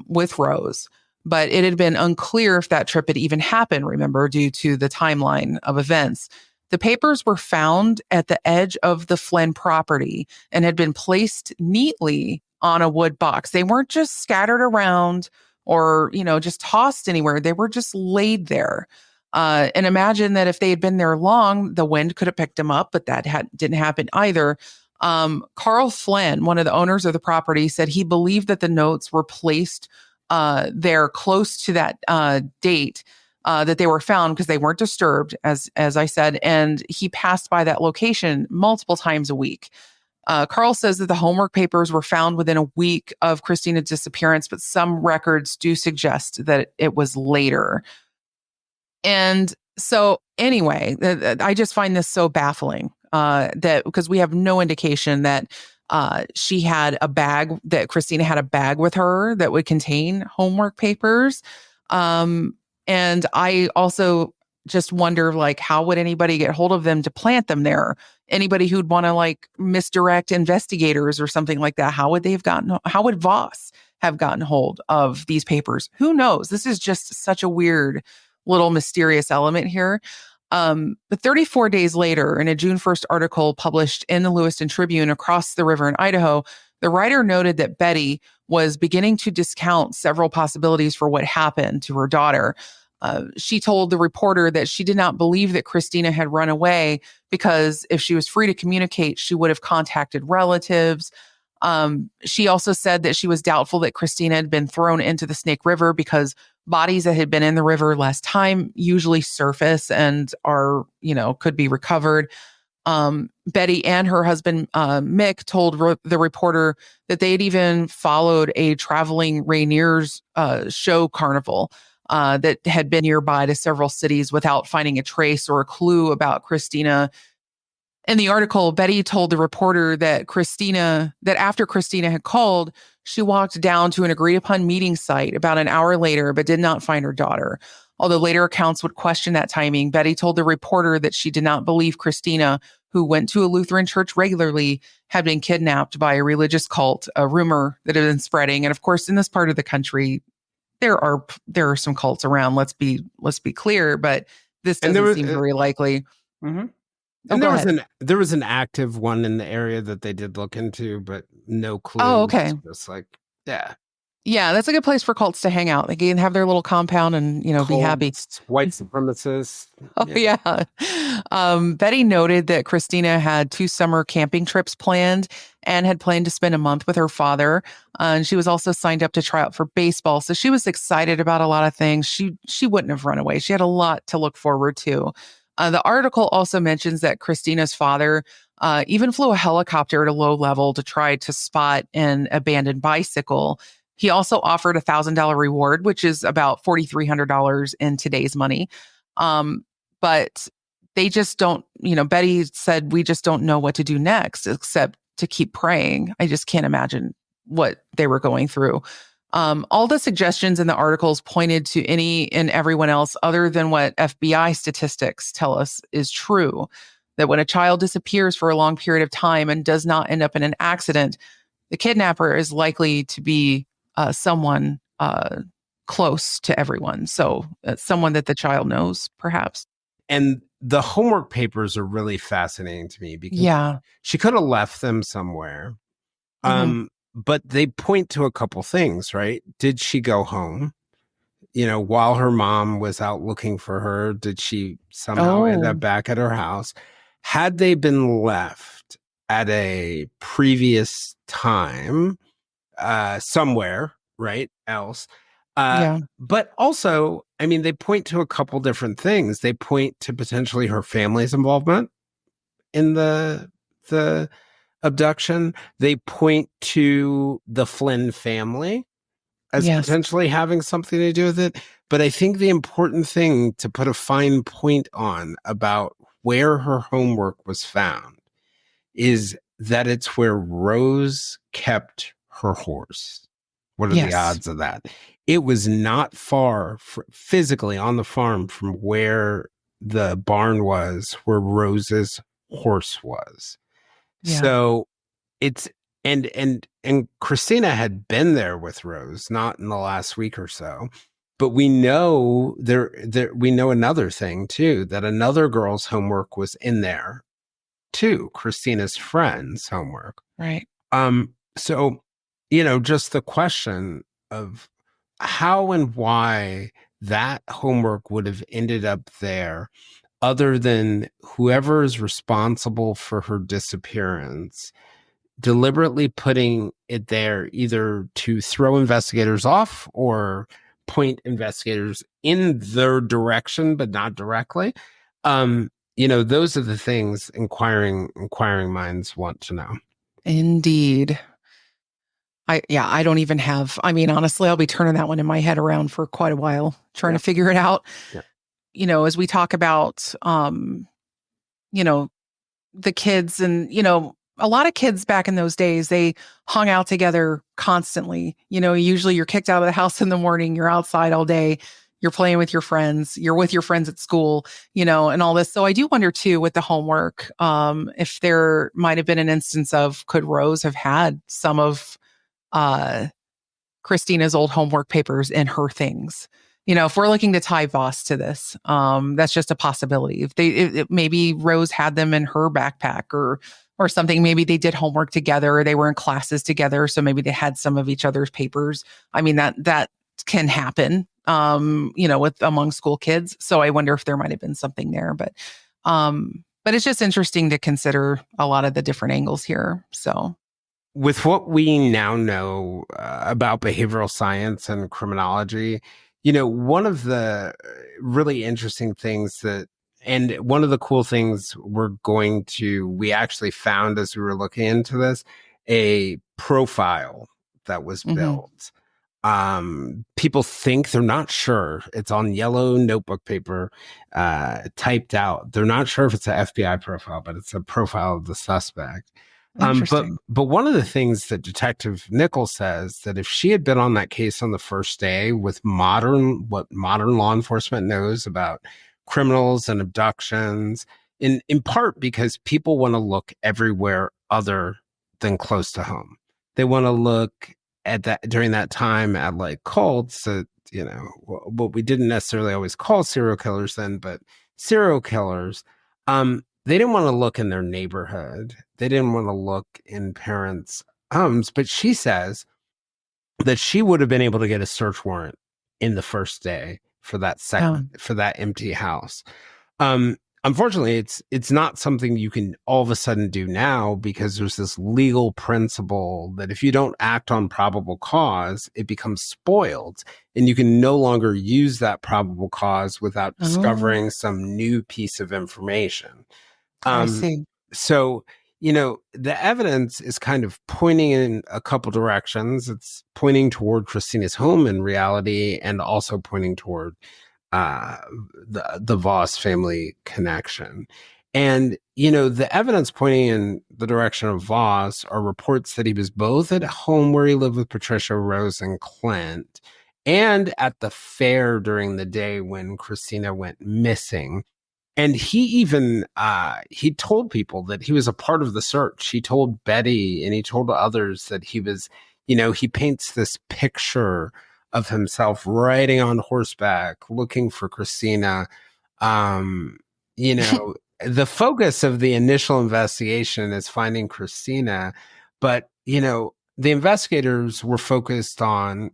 with Rose. But it had been unclear if that trip had even happened, remember, due to the timeline of events. The papers were found at the edge of the Flynn property and had been placed neatly on a wood box. They weren't just scattered around or, just tossed anywhere. They were just laid there. And imagine that if they had been there long, the wind could have picked them up, but that didn't happen either. Carl Flynn, one of the owners of the property, said he believed that the notes were placed there close to that date that they were found because they weren't disturbed, as I said, and he passed by that location multiple times a week. Carl says that the homework papers were found within a week of Christina's disappearance, but some records do suggest that it was later. And so anyway, I just find this so baffling that because we have no indication that she had a bag, that Christina had a bag with her that would contain homework papers. And I also just wonder, how would anybody get hold of them to plant them there? Anybody who'd want to misdirect investigators or something like that, how would Voss have gotten hold of these papers? Who knows? This is just such a weird little mysterious element here. But 34 days later, in a June 1st article published in the Lewiston Tribune across the river in Idaho, the writer noted that Betty was beginning to discount several possibilities for what happened to her daughter. She told the reporter that she did not believe that Christina had run away because if she was free to communicate, she would have contacted relatives. She also said that she was doubtful that Christina had been thrown into the Snake River because bodies that had been in the river last time usually surface and are, could be recovered. Betty and her husband, Mick, told the reporter that they had even followed a traveling Rainier's show carnival that had been nearby to several cities without finding a trace or a clue about Christina. In the article, Betty told the reporter that after Christina had called, she walked down to an agreed upon meeting site about an hour later, but did not find her daughter. Although later accounts would question that timing, Betty told the reporter that she did not believe Christina, who went to a Lutheran church regularly, had been kidnapped by a religious cult, a rumor that had been spreading. And of course, in this part of the country, there are some cults around. Let's be clear, but this doesn't seem very likely. Mm-hmm. And there was an active one in the area that they did look into, but no clue. Oh, okay. Just yeah. Yeah, that's a good place for cults to hang out. They can have their little compound and, cults, be happy. White supremacists. Oh, yeah. Betty noted that Christina had 2 summer camping trips planned and had planned to spend a month with her father. And she was also signed up to try out for baseball. So she was excited about a lot of things. She wouldn't have run away. She had a lot to look forward to. The article also mentions that Christina's father even flew a helicopter at a low level to try to spot an abandoned bicycle. He also offered a $1,000 reward, which is about $4,300 in today's money. But they just don't, Betty said, we just don't know what to do next except to keep praying. I just can't imagine what they were going through. All the suggestions in the articles pointed to any and everyone else other than what FBI statistics tell us is true. That when a child disappears for a long period of time and does not end up in an accident, the kidnapper is likely to be someone close to everyone. So someone that the child knows, perhaps. And the homework papers are really fascinating to me because she could have left them somewhere. But they point to a couple things, right? Did she go home? While her mom was out looking for her, did she somehow end up back at her house? Had they been left at a previous time somewhere, right, else? But also, I mean, they point to a couple different things. They point to potentially her family's involvement in the abduction. They point to the Flynn family as potentially having something to do with it. But I think the important thing to put a fine point on about where her homework was found is that it's where Rose kept her horse. What are the odds of that? It was not far physically on the farm from where the barn was, where Rose's horse was. So it's and Christina had been there with Rose, not in the last week or so. But we know we know another thing too, that another girl's homework was in there too, Christina's friend's homework. Right. So, just the question of how and why that homework would have ended up there, other than whoever is responsible for her disappearance deliberately putting it there either to throw investigators off or point investigators in their direction, but not directly. Those are the things inquiring minds want to know. Indeed. I don't even have, honestly, I'll be turning that one in my head around for quite a while, trying to figure it out. As we talk about, the kids and, a lot of kids back in those days, they hung out together constantly. Usually you're kicked out of the house in the morning, you're outside all day, you're playing with your friends, you're with your friends at school, and all this. So I do wonder too, with the homework, if there might have been an instance of, could Rose have had some of Christina's old homework papers in her things? If we're looking to tie Voss to this, that's just a possibility. If maybe Rose had them in her backpack or something, maybe they did homework together, or they were in classes together, so maybe they had some of each other's papers. That can happen, with among school kids. So I wonder if there might have been something there, but it's just interesting to consider a lot of the different angles here. So, with what we now know about behavioral science and criminology, one of the really interesting things and one of the cool things we actually found as we were looking into this, a profile that was built. People think, they're not sure. It's on yellow notebook paper, typed out. They're not sure if it's an FBI profile, but it's a profile of the suspect. But one of the things that Detective Nichols says, that if she had been on that case on the first day with what modern law enforcement knows about criminals and abductions, in part because people want to look everywhere other than close to home. They want to look at that during that time at like cults that, what we didn't necessarily always call serial killers then, but serial killers. They didn't want to look in their neighborhood. They didn't want to look in parents' homes. But she says that she would have been able to get a search warrant in the first day for that for that empty house. Unfortunately, it's not something you can all of a sudden do now, because there's this legal principle that if you don't act on probable cause, it becomes spoiled, and you can no longer use that probable cause without discovering some new piece of information. I see. So, the evidence is kind of pointing in a couple directions. It's pointing toward Christina's home in reality, and also pointing toward uh, the Voss family connection. And, the evidence pointing in the direction of Voss are reports that he was both at home where he lived with Patricia, Rose, and Clint, and at the fair during the day when Christina went missing. And he even he told people that he was a part of the search. He told Betty and he told others that he was, he paints this picture of himself riding on horseback, looking for Christina. Um, the focus of the initial investigation is finding Christina, but the investigators were focused on,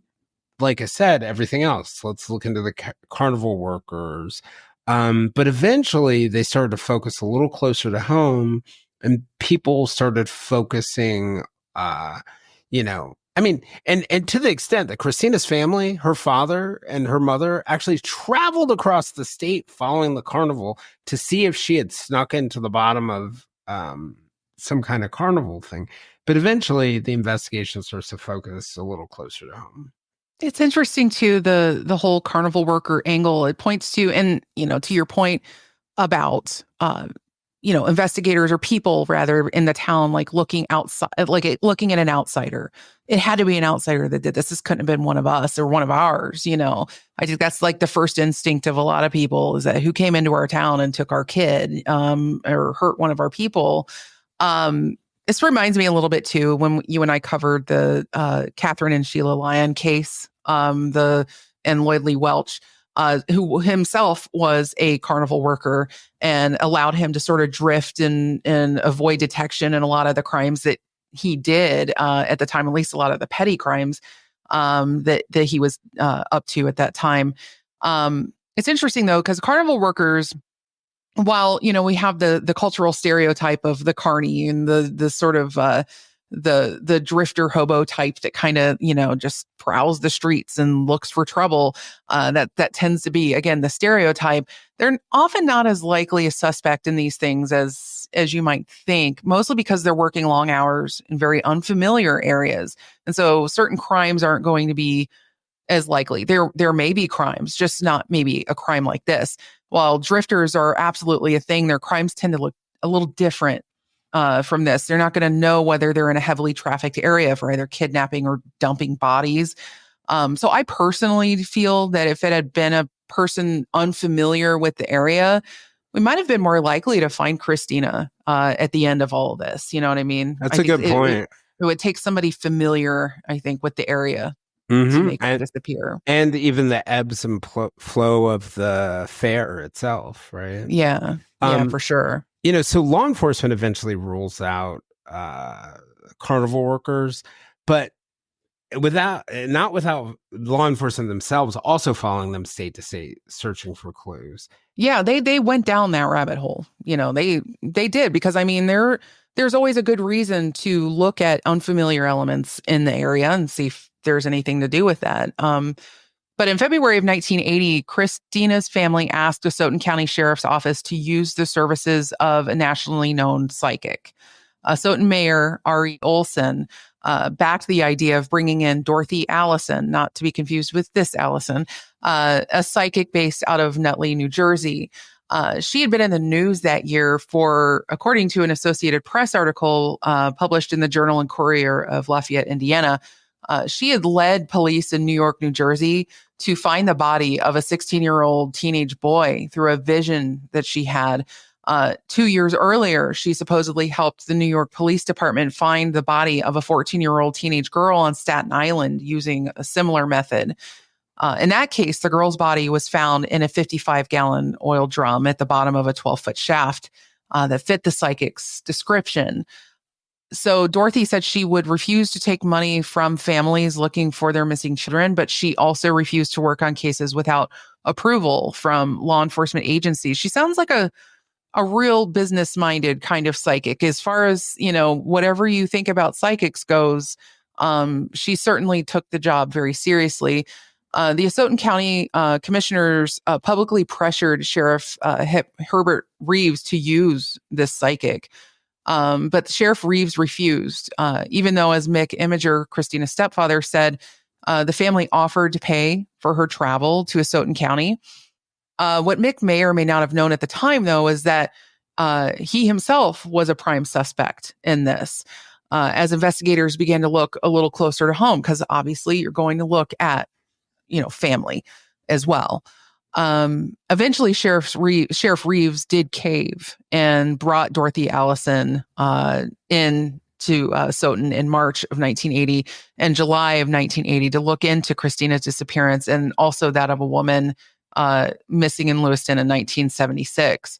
like I said, everything else. Let's look into the carnival workers. But eventually they started to focus a little closer to home, and people started focusing, and to the extent that Christina's family, her father and her mother, actually traveled across the state following the carnival to see if she had snuck into the bottom of some kind of carnival thing. But eventually the investigation starts to focus a little closer to home. It's interesting too, the whole carnival worker angle. It points to, and to your point about investigators or people rather in the town, like looking outside, looking at an outsider. It had to be an outsider that did this. This couldn't have been one of us or one of ours. I think that's like the first instinct of a lot of people, is that who came into our town and took our kid or hurt one of our people. This reminds me a little bit too, when you and I covered the Catherine and Sheila Lyon case, and Lloyd Lee Welch, who himself was a carnival worker, and allowed him to sort of drift and avoid detection in a lot of the crimes that he did at the time, at least a lot of the petty crimes that he was up to at that time. It's interesting though, because carnival workers, while we have the cultural stereotype of the carny and the sort of the drifter hobo type that kind of just prowls the streets and looks for trouble, that tends to be, again, the stereotype. They're often not as likely a suspect in these things as you might think, mostly because they're working long hours in very unfamiliar areas, and so certain crimes aren't going to be as likely. There may be crimes, just not maybe a crime like this. While drifters are absolutely a thing, their crimes tend to look a little different from this. They're not going to know whether they're in a heavily trafficked area for either kidnapping or dumping bodies. So I personally feel that if it had been a person unfamiliar with the area, we might have been more likely to find Christina at the end of all of this. You know what I mean? That's a good point. It would take somebody familiar, I think, with the area to make her disappear. And even the ebbs and flow of the fair itself, right? Yeah, for sure. So law enforcement eventually rules out carnival workers, but not without law enforcement themselves also following them state to state, searching for clues. Yeah, they went down that rabbit hole. They did, because there's always a good reason to look at unfamiliar elements in the area and see if there's anything to do with that. But in February of 1980, Christina's family asked the Stoughton County Sheriff's Office to use the services of a nationally known psychic. Stoughton Mayor Ari Olson backed the idea of bringing in Dorothy Allison, not to be confused with this Allison, a psychic based out of Nutley, New Jersey. She had been in the news that year for, according to an Associated Press article published in the Journal and Courier of Lafayette, Indiana, she had led police in New York, New Jersey to find the body of a 16-year-old teenage boy through a vision that she had. 2 years earlier, she supposedly helped the New York Police Department find the body of a 14-year-old teenage girl on Staten Island using a similar method. In that case, the girl's body was found in a 55-gallon oil drum at the bottom of a 12-foot shaft that fit the psychic's description. So Dorothy said she would refuse to take money from families looking for their missing children, but she also refused to work on cases without approval from law enforcement agencies. She sounds like a real business-minded kind of psychic. As far as, whatever you think about psychics goes, she certainly took the job very seriously. The Stoughton County commissioners publicly pressured Sheriff Herbert Reeves to use this psychic. But Sheriff Reeves refused, even though, as Mick Imager, Christina's stepfather, said, the family offered to pay for her travel to Stoughton County. What Mick may or may not have known at the time, though, is that he himself was a prime suspect in this. As investigators began to look a little closer to home, because obviously you're going to look at, family as well. Eventually, Sheriff Reeves did cave and brought Dorothy Allison in to Soton in March of 1980 and July of 1980 to look into Christina's disappearance and also that of a woman missing in Lewiston in 1976.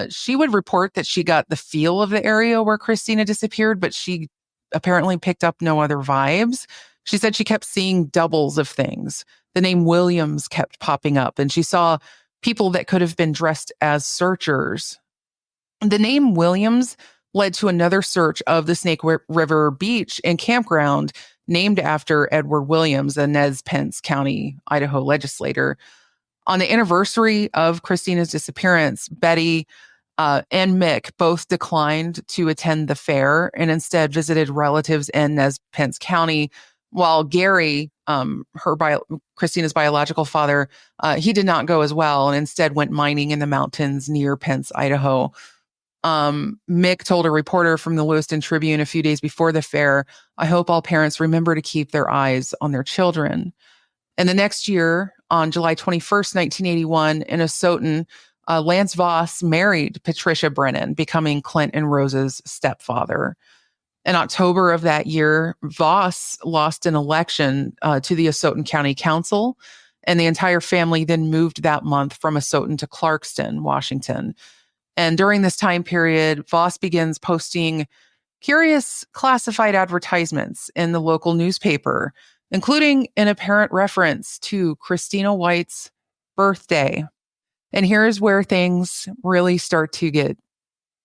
She would report that she got the feel of the area where Christina disappeared, but she apparently picked up no other vibes. She said she kept seeing doubles of things. The name Williams kept popping up, and she saw people that could have been dressed as searchers. The name Williams led to another search of the Snake River Beach and campground named after Edward Williams, a Nez Perce County, Idaho legislator. On the anniversary of Christina's disappearance, Betty and Mick both declined to attend the fair and instead visited relatives in Nez Perce County, while Gary, Christina's biological father, he did not go as well and instead went mining in the mountains near Pence, Idaho. Mick told a reporter from the Lewiston Tribune a few days before the fair, "I hope all parents remember to keep their eyes on their children." And the next year, on July 21st, 1981, in Soton, Lance Voss married Patricia Brennan, becoming Clint and Rose's stepfather. In October of that year, Voss lost an election to the Soton County Council, and the entire family then moved that month from Soton to Clarkston, Washington. And during this time period, Voss begins posting curious classified advertisements in the local newspaper, including an apparent reference to Christina White's birthday. And here's where things really start to get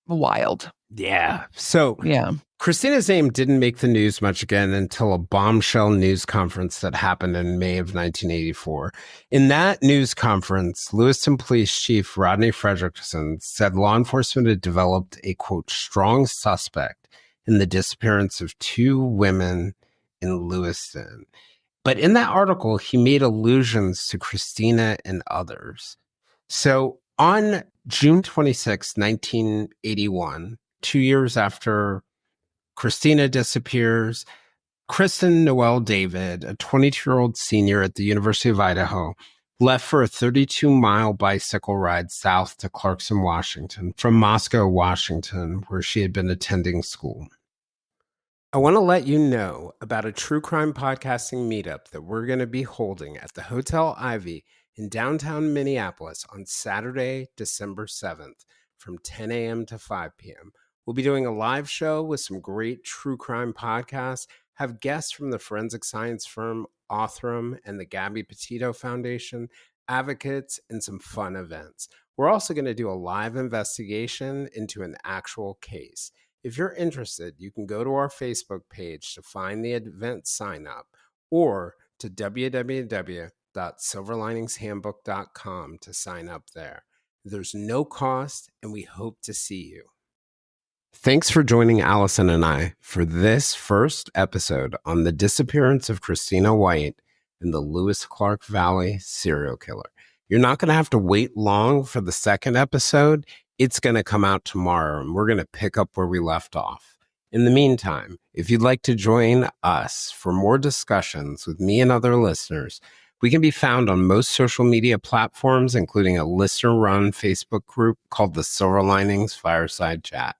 wild. Yeah. So Yeah. Christina's name didn't make the news much again until a bombshell news conference that happened in May of 1984. In that news conference, Lewiston Police Chief Rodney Fredrickson said law enforcement had developed a, quote, strong suspect in the disappearance of 2 women in Lewiston. But in that article, he made allusions to Christina and others. So on June 26, 1981, 2 years after Christina disappears, Kristen Noel David, a 22-year-old senior at the University of Idaho, left for a 32-mile bicycle ride south to Clarkston, Washington, from Moscow, Washington, where she had been attending school. I want to let you know about a true crime podcasting meetup that we're going to be holding at the Hotel Ivy in downtown Minneapolis on Saturday, December 7th from 10 a.m. to 5 p.m. We'll be doing a live show with some great true crime podcasts, have guests from the forensic science firm Othram and the Gabby Petito Foundation, advocates, and some fun events. We're also going to do a live investigation into an actual case. If you're interested, you can go to our Facebook page to find the event sign up or to www.silverliningshandbook.com to sign up there. There's no cost, and we hope to see you. Thanks for joining Allison and I for this first episode on the disappearance of Christina White and the Lewis Clark Valley serial killer. You're not going to have to wait long for the second episode. It's going to come out tomorrow, and we're going to pick up where we left off. In the meantime, if you'd like to join us for more discussions with me and other listeners, we can be found on most social media platforms, including a listener-run Facebook group called the Silver Linings Fireside Chat.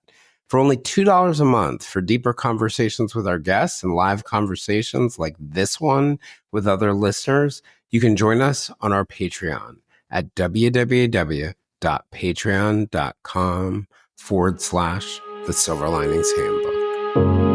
For only $2 a month for deeper conversations with our guests and live conversations like this one with other listeners, you can join us on our Patreon at www.patreon.com/The Silver Linings Handbook.